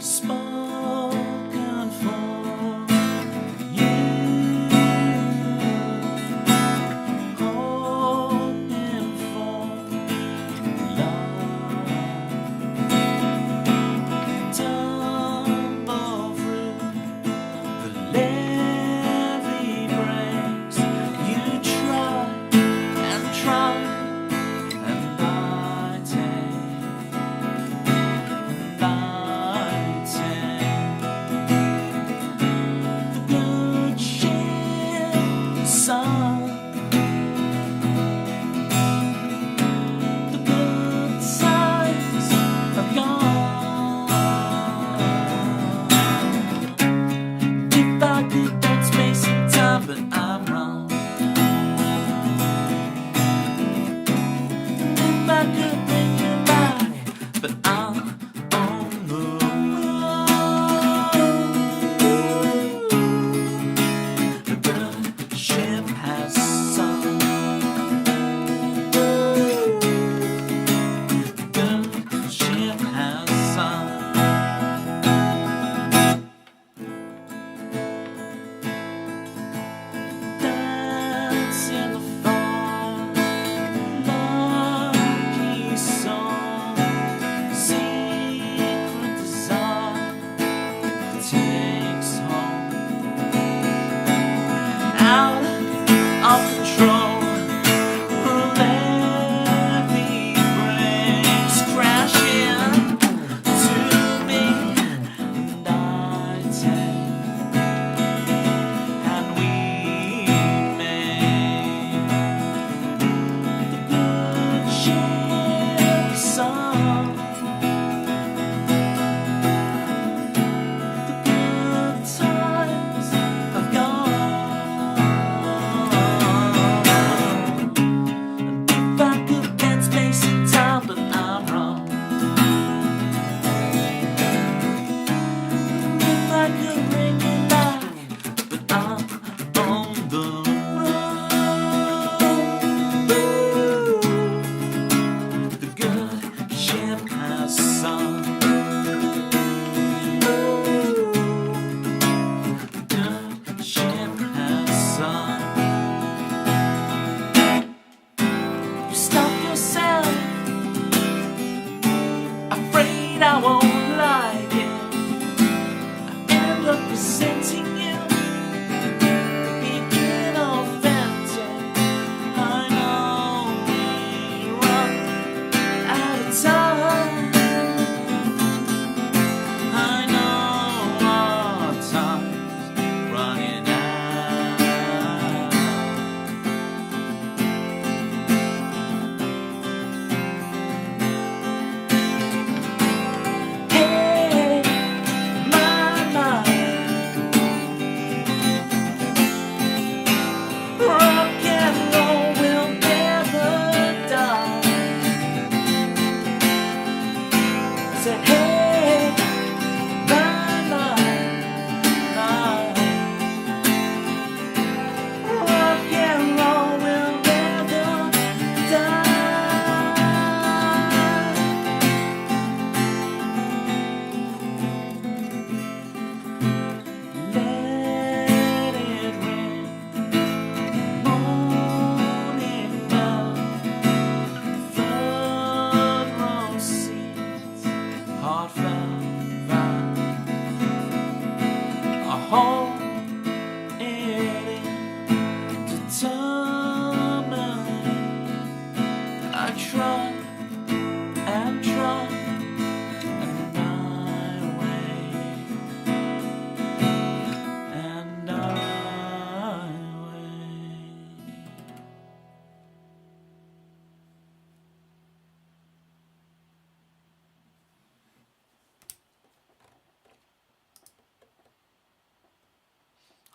Spoken for you, hoping for love. Tumble through the levee breaks. You try and try, and I take, and I take the good ship song. The good times have gone. If I could bend space and time, but I'm wrong. And if I could bring you back, but I'm on the road. The good ship has sunk. The good ship has sunk. Dance in the fall, lucky song, secret desire takes home. Out of control, levee breaks, crashing to me, and I take, and we make the good ship song. The good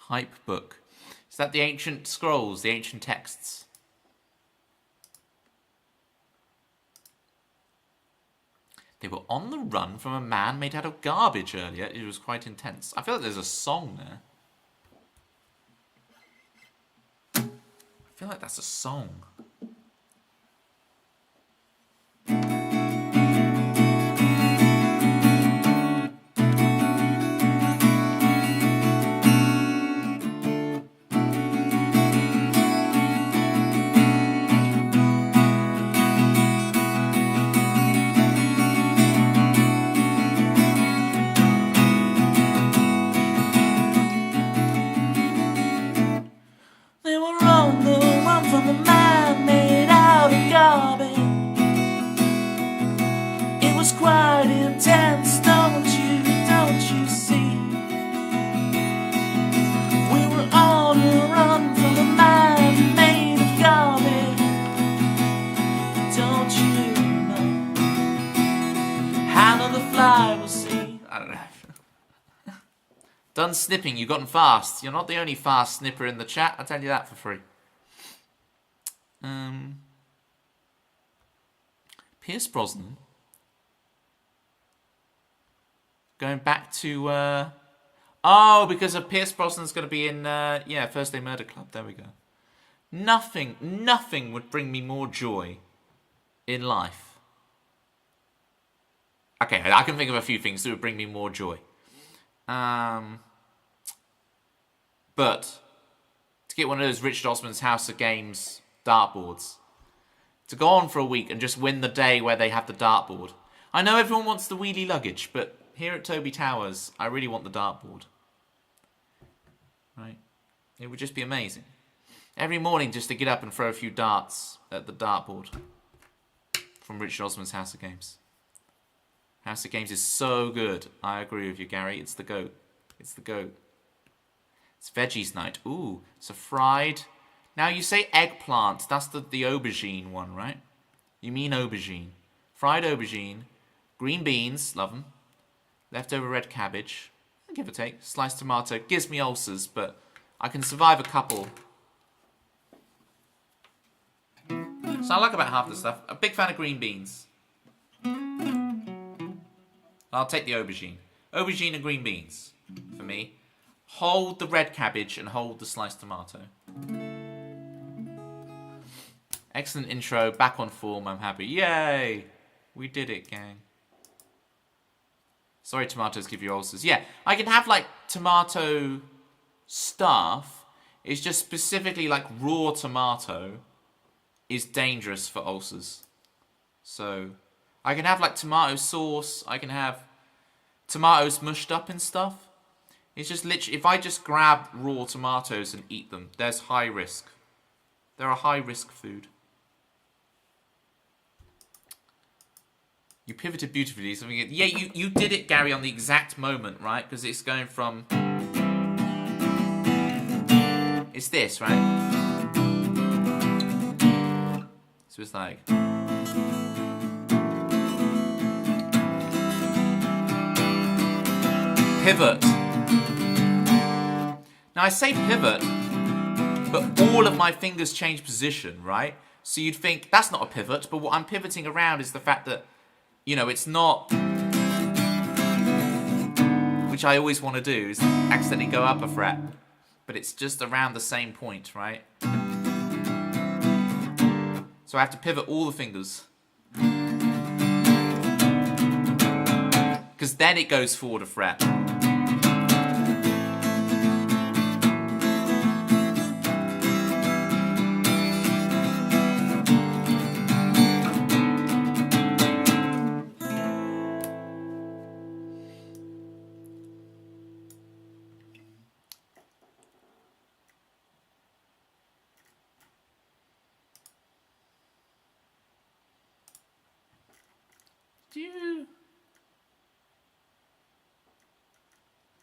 Hype book. Is that the ancient scrolls, the ancient texts? They were on the run from a man made out of garbage earlier. It was quite intense. I feel like there's a song there. I feel like that's a song. They were on the run from a man made out of garbage. It was quite intense, don't you see? We were on the run from a man made of garbage. Don't you know? Hannah the fly will see. I don't know. Done snipping, you've gotten fast. You're not the only fast snipper in the chat, I'll tell you that for free. Pierce Brosnan. Going back to... Oh, because of Pierce Brosnan's going to be in, First Day Murder Club. There we go. Nothing would bring me more joy in life. Okay, I can think of a few things that would bring me more joy. But to get one of those Richard Osman's House of Games dartboards, to go on for a week and just win the day where they have the dartboard. I know everyone wants the wheelie luggage, but here at Toby Towers, I really want the dartboard. Right? It would just be amazing. Every morning just to get up and throw a few darts at the dartboard from Richard Osman's House of Games. House of Games is so good. I agree with you, Gary. It's the GOAT. It's the GOAT. It's veggies night. Ooh, it's a fried... Now, you say eggplant. That's the aubergine one, right? You mean aubergine. Fried aubergine. Green beans. Love them. Leftover red cabbage. Give or take. Sliced tomato. Gives me ulcers, but I can survive a couple. So I like about half the stuff. A big fan of green beans. I'll take the aubergine. Aubergine and green beans for me. Hold the red cabbage and hold the sliced tomato. Excellent intro. Back on form. I'm happy. Yay! We did it, gang. Sorry, tomatoes give you ulcers. Yeah, I can have, like, tomato stuff. It's just specifically, like, raw tomato is dangerous for ulcers. So, I can have, like, tomato sauce. I can have tomatoes mushed up and stuff. It's just literally, if I just grab raw tomatoes and eat them, there's high risk. They're a high risk food. You pivoted beautifully. Something. Yeah, you did it, Gary, on the exact moment, right? Because it's going from... It's this, right? So it's like... Pivot. Now, I say pivot, but all of my fingers change position, right? So you'd think, that's not a pivot, but what I'm pivoting around is the fact that, you know, it's not... Which I always want to do, is accidentally go up a fret. But it's just around the same point, right? So I have to pivot all the fingers. Because then it goes forward a fret.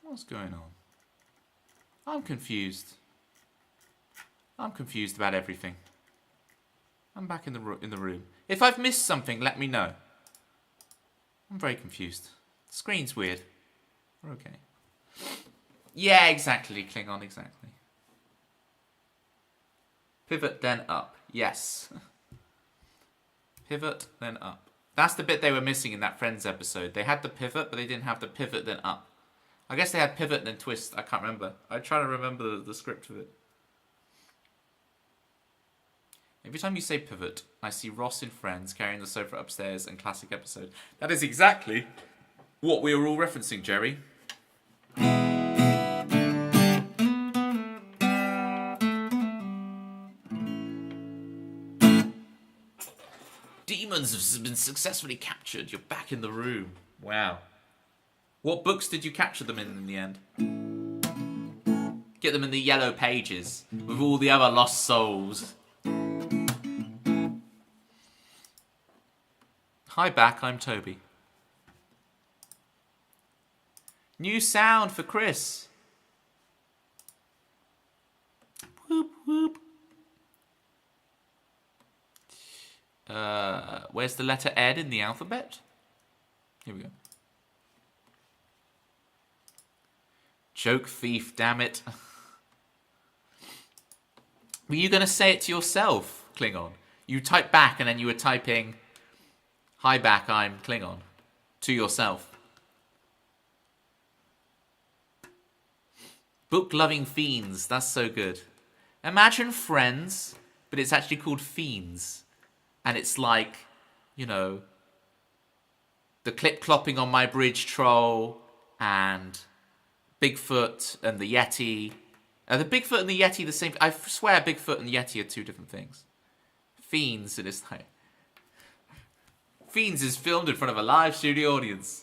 What's going on? I'm confused. I'm confused about everything. I'm back in the room. If I've missed something, let me know. I'm very confused. The screen's weird. We're okay. Yeah, exactly, Klingon, exactly. Pivot, then up. Yes. Pivot, then up. That's the bit they were missing in that Friends episode. They had the pivot, but they didn't have the pivot, then up. I guess they had pivot, then twist. I can't remember. I try to remember the script of it. Every time you say pivot, I see Ross in Friends carrying the sofa upstairs and classic episode. That is exactly what we were all referencing, Jerry. Demons have been successfully captured. You're back in the room. Wow. What books did you capture them in the end? Get them in the yellow pages with all the other lost souls. Hi back, I'm Toby. New sound for Chris. Whoop whoop. Where's the letter Ed in the alphabet? Here we go. Joke thief, damn it. Were you going to say it to yourself, Klingon? You type back and then you were typing, hi back, I'm Klingon, to yourself. Book-loving fiends, that's so good. Imagine Friends, but it's actually called Fiends. And it's like, you know, the clip-clopping on my bridge troll and Bigfoot and the Yeti. Are the Bigfoot and the Yeti the same? I swear Bigfoot and the Yeti are two different things. Fiends, it is like... Fiends is filmed in front of a live studio audience.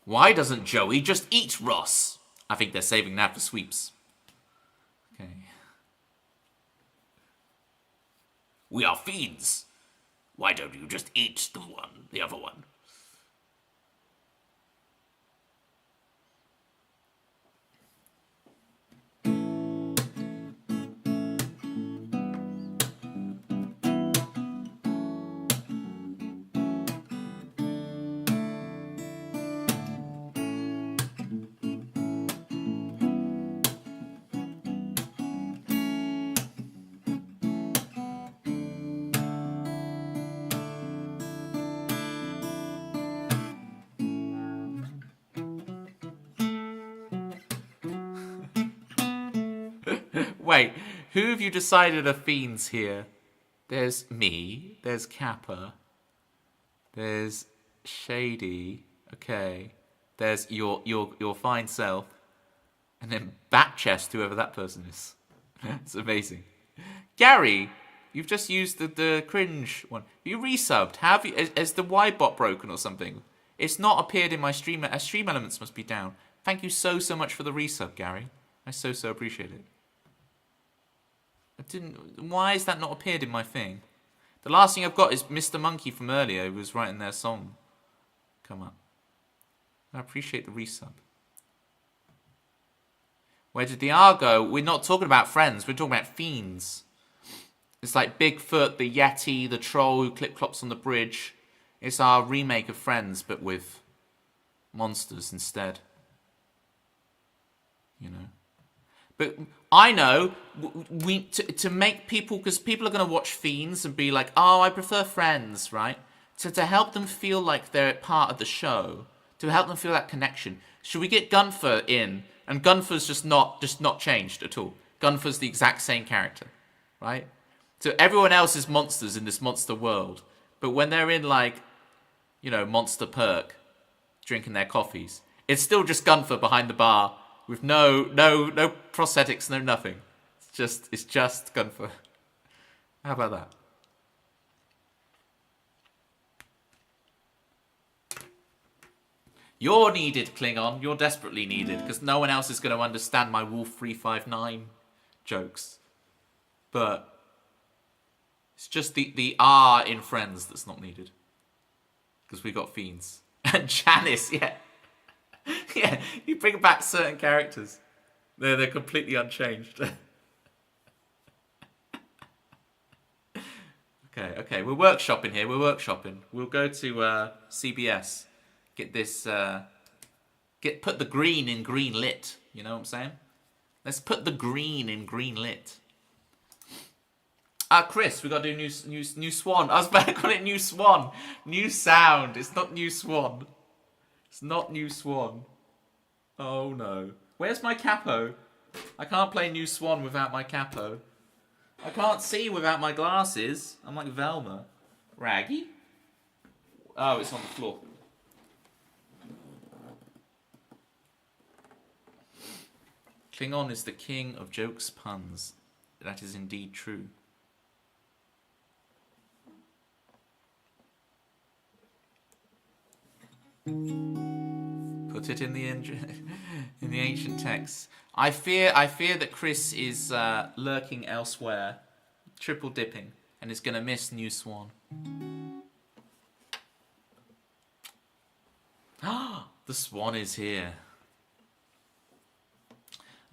Why doesn't Joey just eat Ross? I think they're saving that for sweeps. Okay. We are fiends. Why don't you just eat the other one? Wait, who have you decided are fiends here? There's me, there's Kappa, there's Shady, okay, there's your fine self, and then Batchest, whoever that person is. It's amazing. Gary, you've just used the cringe one. You resubbed. Have you? Is the Y bot broken or something? It's not appeared in my stream. Stream elements must be down. Thank you so much for the resub, Gary. I so appreciate it. Why is that not appeared in my thing? The last thing I've got is Mr. Monkey from earlier who was writing their song. Come up. I appreciate the resub. Where did the R go? We're not talking about Friends. We're talking about fiends. It's like Bigfoot, the Yeti, the troll who clip-clops on the bridge. It's our remake of Friends, but with monsters instead. You know. But I know to make people, because people are going to watch Fiends and be like, oh, I prefer Friends, right? To help them feel like they're part of the show, to help them feel that connection, should we get Gunther in? And Gunther's just not changed at all. Gunther's the exact same character, right? So everyone else is monsters in this monster world, but when they're in like, you know, Monster Perk, drinking their coffees, it's still just Gunther behind the bar. With no prosthetics, no nothing. It's just Gunther. How about that? You're needed, Klingon. You're desperately needed, because no one else is going to understand my Wolf 359 jokes. But it's just the R in Friends that's not needed. Because we got Fiends. And Janice, yeah. Yeah, you bring back certain characters. They're completely unchanged. Okay. We're workshopping here. We're workshopping. We'll go to CBS. Get this. Put the green in green lit. You know what I'm saying? Let's put the green in green lit. Chris, we got to do new swan. I was about to call it new swan. New sound. It's not new swan. It's not new swan. Oh no. Where's my capo? I can't play new swan without my capo. I can't see without my glasses. I'm like Velma. Raggy? Oh, it's on the floor. Klingon is the king of jokes, puns. That is indeed true. Put it in the in the ancient texts. I fear that Chris is lurking elsewhere, triple dipping, and is going to miss New Swan. Ah, the swan is here.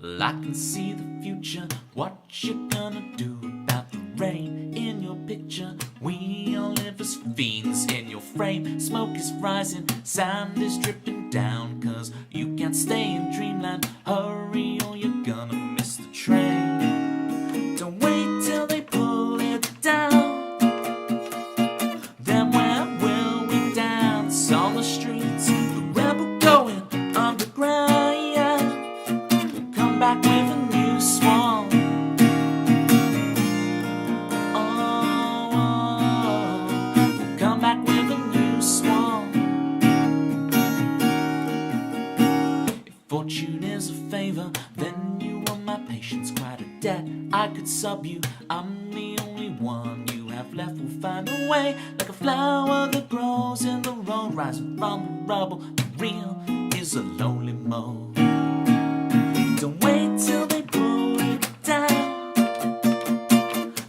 Well, I can see the future. What you gonna do about the rain in your picture? We all live as fiends in your frame. Smoke is rising, sand is dripping down. Cause you can't stay in dreamland. Hurry or you're gonna miss the train. Don't wait till they pull it down. Then where will we dance on the streets? The rebel going underground. Back with a new swan. Oh, come back with a new swan. If fortune is a favor, then you owe my patience quite a debt. I could sub you, I'm the only one you have left. We'll find a way, like a flower that grows in the road, rising from the rubble. The real is a lonely mode. Don't wait till they pull it down.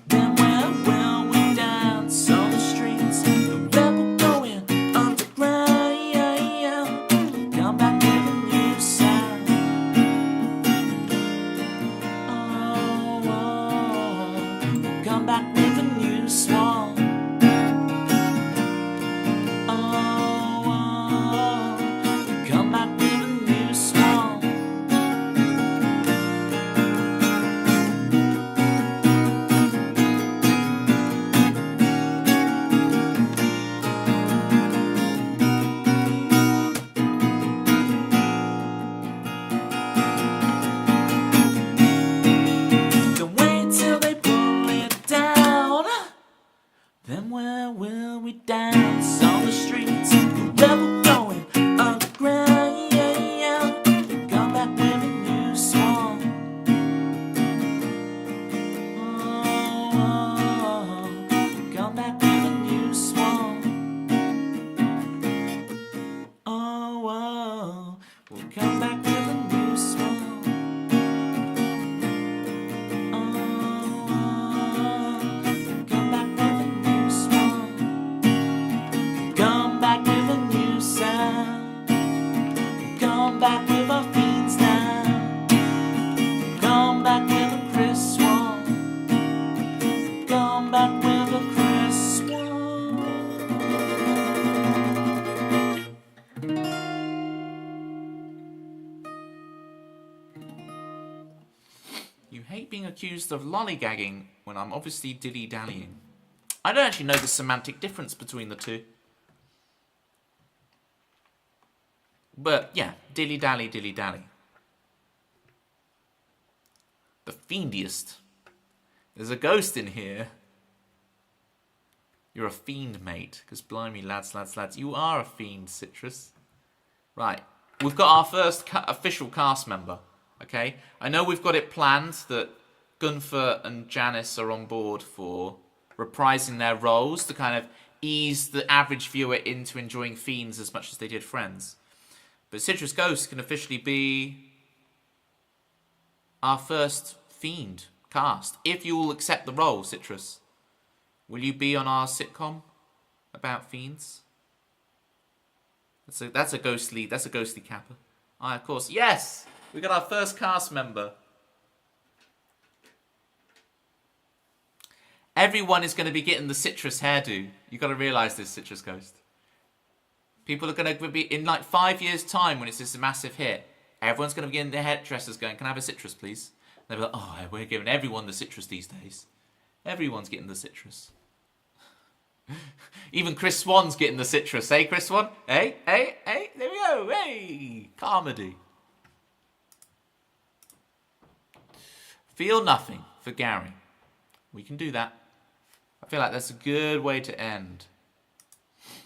Then where will we dance on the streets? The rebel going underground. Come back with a new sound. Oh, come back with a new swan. Oh, come back with a new swan. Then where will we dance on the streets? The rebel going underground. Come back with a new swan. Oh, come back with a new swan. Oh, we'll come back with a new swan. Back with our fiends now. Come back with a Chris Swan. Come back with a Chris Swan. You hate being accused of lollygagging when I'm obviously dilly-dallying. I don't actually know the semantic difference between the two. But, yeah, dilly-dally, dilly-dally. The fiendiest. There's a ghost in here. You're a fiend, mate. Because blimey, lads. You are a fiend, Citrus. Right. We've got our first official cast member. Okay? I know we've got it planned that Gunther and Janice are on board for reprising their roles to kind of ease the average viewer into enjoying Fiends as much as they did Friends. But Citrus Ghost can officially be our first Fiend cast. If you will accept the role, Citrus, will you be on our sitcom about Fiends? That's a ghostly capper. Of course. Yes! We got our first cast member. Everyone is going to be getting the citrus hairdo. You got to realize this, Citrus Ghost. People are going to be, in like 5 years' time, when it's this massive hit, everyone's going to be getting their hairdressers going, can I have a citrus, please? And they'll be like, oh, we're giving everyone the citrus these days. Everyone's getting the citrus. Even Chris Swan's getting the citrus. Hey, Chris Swan? Hey, hey, hey, there we go. Hey, comedy. Feel nothing for Gary. We can do that. I feel like that's a good way to end.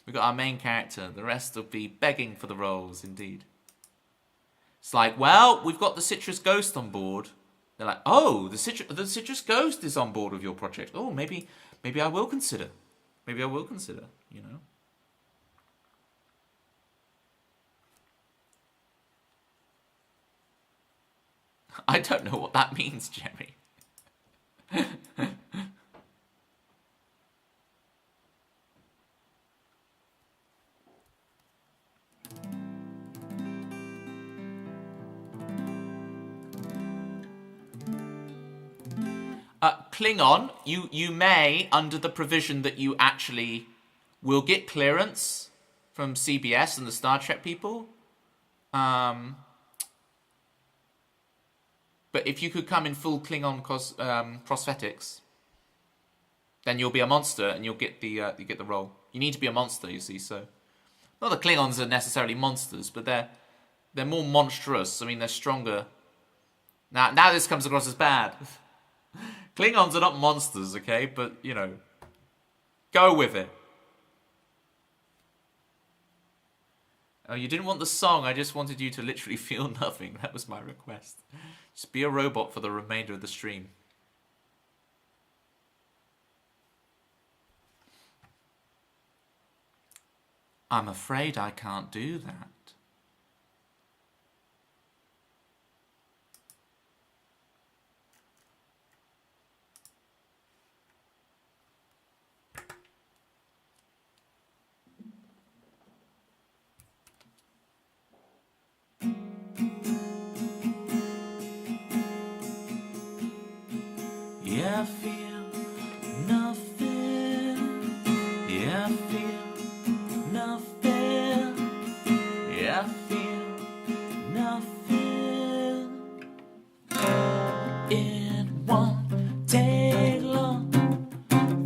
We've got our main character. The rest will be begging for the roles, indeed. It's like, well, we've got the Citrus Ghost on board. They're like, oh, the Citrus Ghost is on board with your project. Oh, maybe I will consider. Maybe I will consider, you know. I don't know what that means, Jerry. Klingon, you may, under the provision that you actually will get clearance from CBS and the Star Trek people. But if you could come in full Klingon prosthetics, then you'll be a monster and you'll get the role. You need to be a monster, you see. So, not that Klingons are necessarily monsters, but they're more monstrous. I mean, they're stronger. Now this comes across as bad. Klingons are not monsters, okay? But, you know, go with it. Oh, you didn't want the song. I just wanted you to literally feel nothing. That was my request. Just be a robot for the remainder of the stream. I'm afraid I can't do that. Yeah, I feel nothing. Yeah, I feel nothing. Yeah, I feel nothing. It won't take long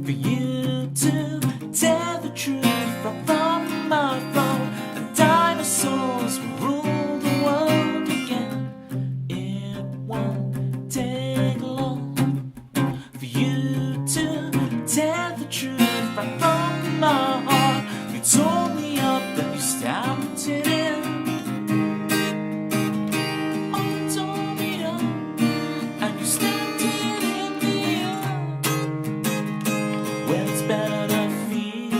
for you to tell the truth from my phone. The dinosaurs will rule the world again. It won't take long for you to tell the truth right from my heart. You told me up that you stamped it in. Oh, you told me up and you stamped it in the air. Well, it's better to feel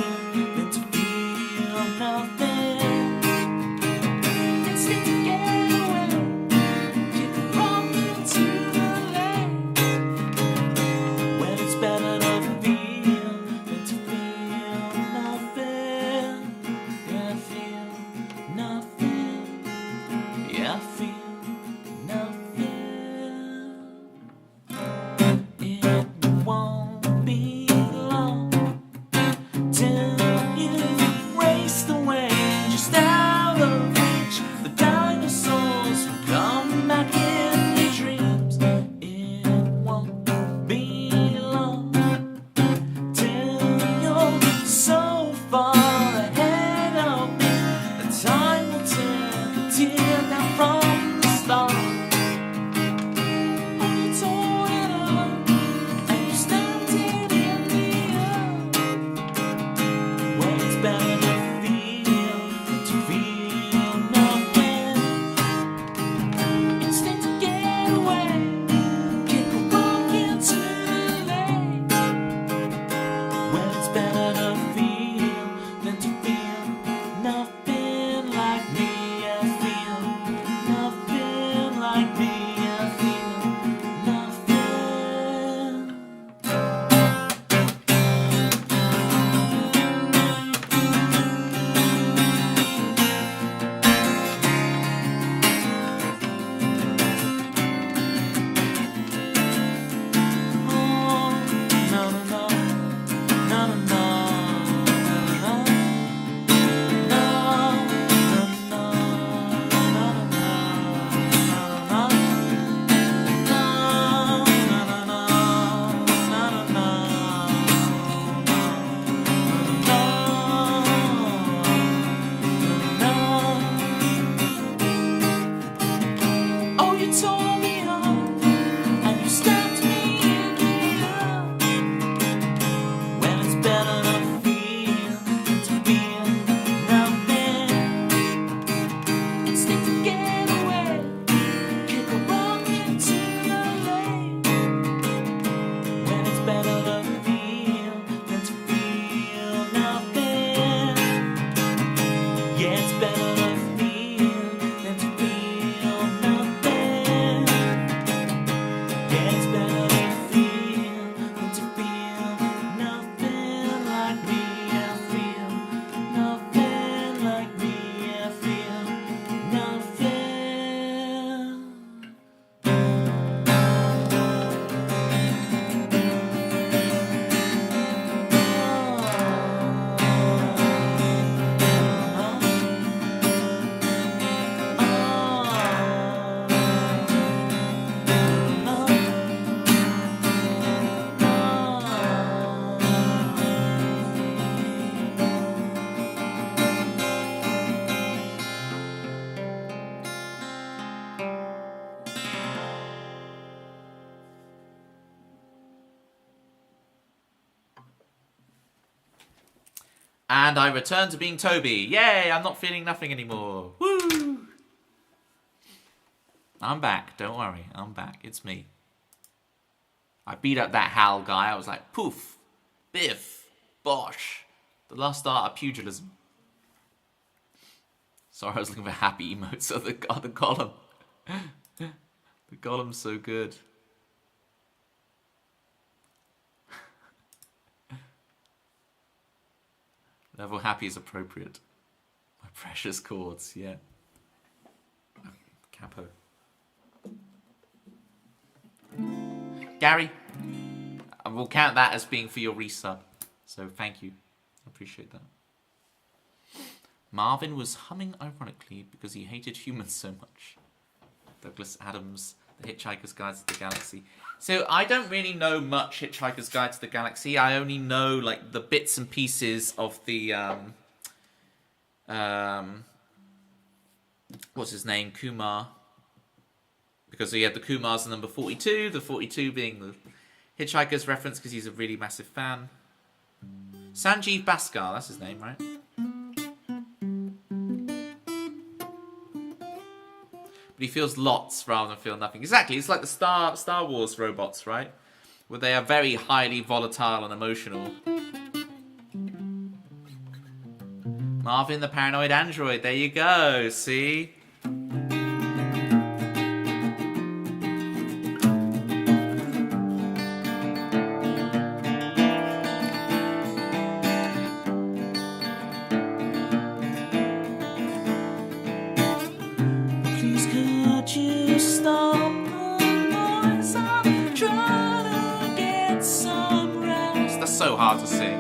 than to feel nothing. Let's get away, get wrong into the lake. Well, it's better to feel than to feel nothing. And I return to being Toby. Yay, I'm not feeling nothing anymore. Woo! I'm back. Don't worry. I'm back. It's me. I beat up that Hal guy. I was like, poof, biff, bosh. The last art of pugilism. Sorry, I was looking for happy emotes of the golem. The golem's so good. Level happy is appropriate. My precious chords, yeah. Capo. Gary, I will count that as being for your resub. So thank you. I appreciate that. Marvin was humming ironically because he hated humans so much. Douglas Adams, The Hitchhiker's Guide to the Galaxy. So I don't really know much Hitchhiker's Guide to the Galaxy. I only know like the bits and pieces of the what's his name? Kumar. Because he had the Kumar's the number 42, the 42 being the Hitchhiker's reference because he's a really massive fan. Sanjeev Bhaskar, that's his name, right? But he feels lots rather than feel nothing. Exactly, it's like the Star Wars robots, right? Where they are very highly volatile and emotional. Marvin the Paranoid Android, there you go, see? So hard to sing.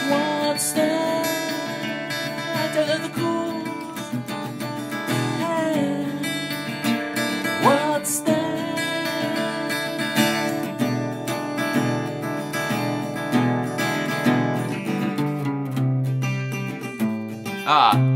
What's that? I don't know the chords. Hey, what's that? Ah.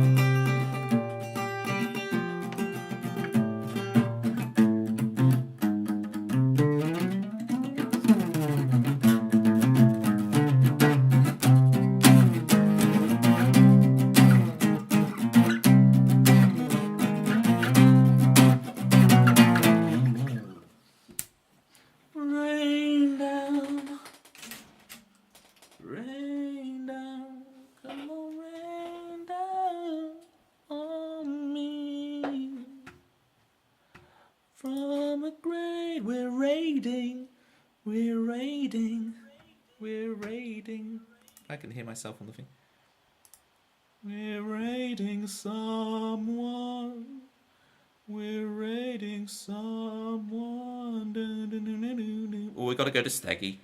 I can hear myself on the thing. We're raiding someone. We're raiding someone. Oh, we got to go to Steggy.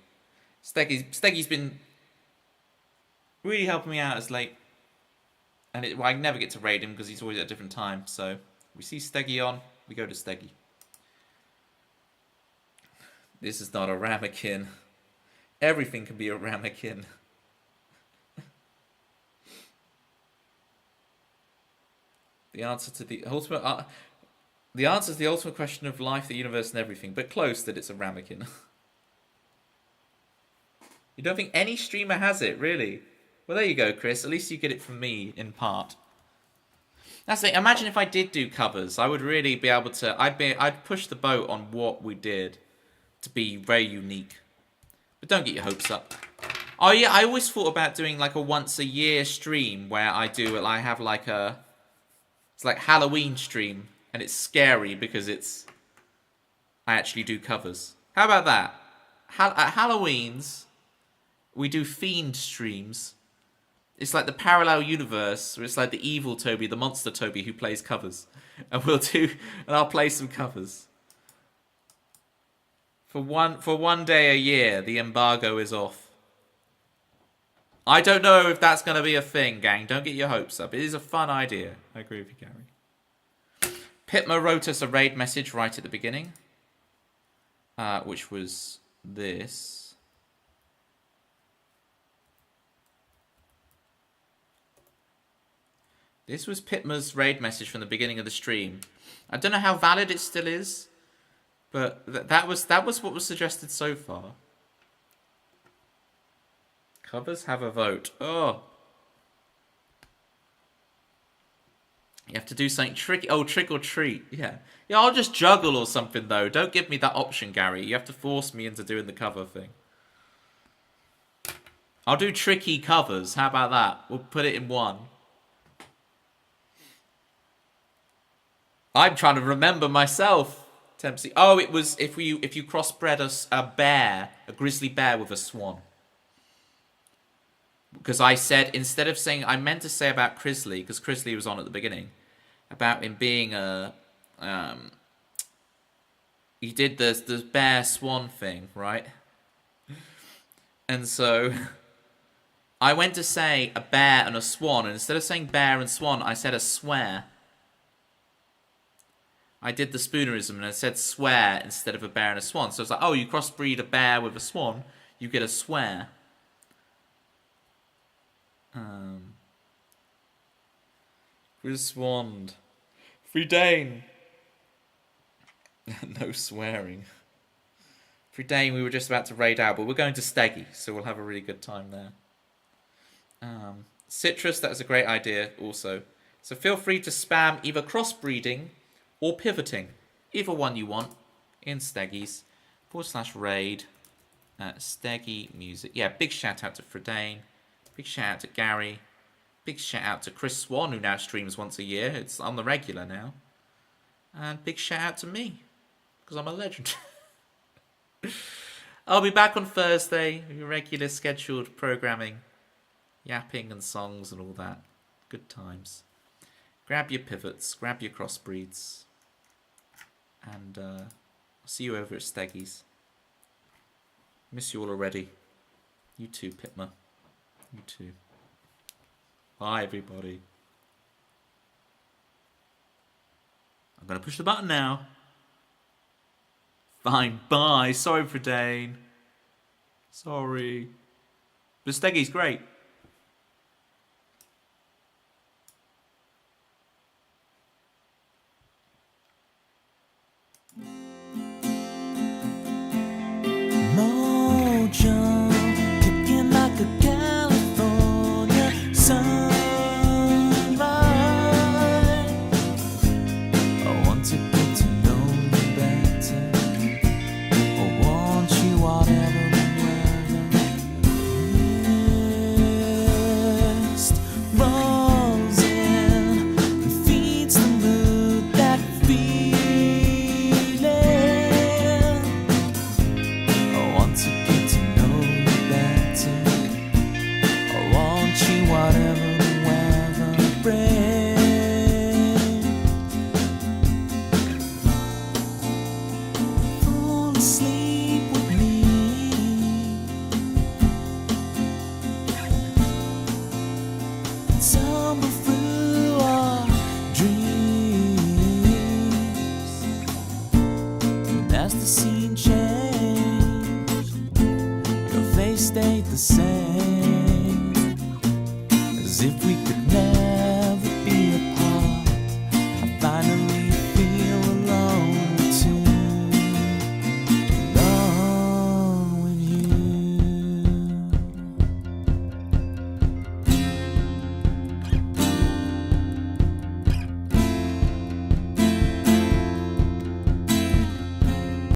Steggy's been really helping me out as late. And I never get to raid him because he's always at a different time. So we see Steggy on, we go to Steggy. This is not a ramekin. Everything can be a ramekin. The answer to the ultimate question of life, the universe, and everything, but close that it's a ramekin. You don't think any streamer has it, really? Well, there you go, Chris. At least you get it from me in part. That's the thing. Imagine if I did do covers, I would really be able to. I'd push the boat on what we did to be very unique. But don't get your hopes up. Oh yeah, I always thought about doing like a once a year stream where I have like a. It's like Halloween stream, and it's scary because I actually do covers. How about that? At Halloween's, we do themed streams. It's like the parallel universe, where it's like the evil Toby, the monster Toby, who plays covers. And I'll play some covers. For one day a year, the embargo is off. I don't know if that's going to be a thing, gang. Don't get your hopes up. It is a fun idea. I agree with you, Gary. Pitma wrote us a raid message right at the beginning, which was this. This was Pitma's raid message from the beginning of the stream. I don't know how valid it still is, But that was what was suggested so far. Covers have a vote. Oh. You have to do something tricky. Oh, trick or treat. Yeah. Yeah, I'll just juggle or something, though. Don't give me that option, Gary. You have to force me into doing the cover thing. I'll do tricky covers. How about that? We'll put it in one. I'm trying to remember myself. Tempsy. Oh, it was if you crossbred a bear, a grizzly bear with a swan. Because I said, instead of saying, I meant to say about Crisley, because Crisley was on at the beginning, about him being a, he did the bear swan thing, right? And so, I went to say a bear and a swan, and instead of saying bear and swan, I said a swear. I did the spoonerism, and I said swear instead of a bear and a swan. So it's like, oh, you crossbreed a bear with a swan, you get a swear. Griswand. Fridane. No swearing. Fridane, we were just about to raid out, but we're going to Steggy, so we'll have a really good time there. Citrus, that is a great idea also. So feel free to spam either crossbreeding or pivoting. Either one you want in Steggy's. /raid Steggy music. Yeah, big shout out to Fridane. Big shout out to Gary. Big shout out to Chris Swan, who now streams once a year. It's on the regular now. And big shout out to me, because I'm a legend. I'll be back on Thursday with your regular scheduled programming. Yapping and songs and all that. Good times. Grab your pivots, grab your crossbreeds. And I'll see you over at Steggy's. Miss you all already. You too, Pitma. You too. Bye, everybody. I'm going to push the button now. Fine, bye. Sorry for Dane. Sorry. But Steggy's great. Mojo, kicking like a California sunrise. I want to get to know you better. I want you whatever the weather. Mist rolls in and feeds the mood, that feeling. I want to get to know you better. I want you whatever the weather brings. Fall asleep with me. Tumble through our dreams. And as the scene changed, your face stayed the same, as if we could never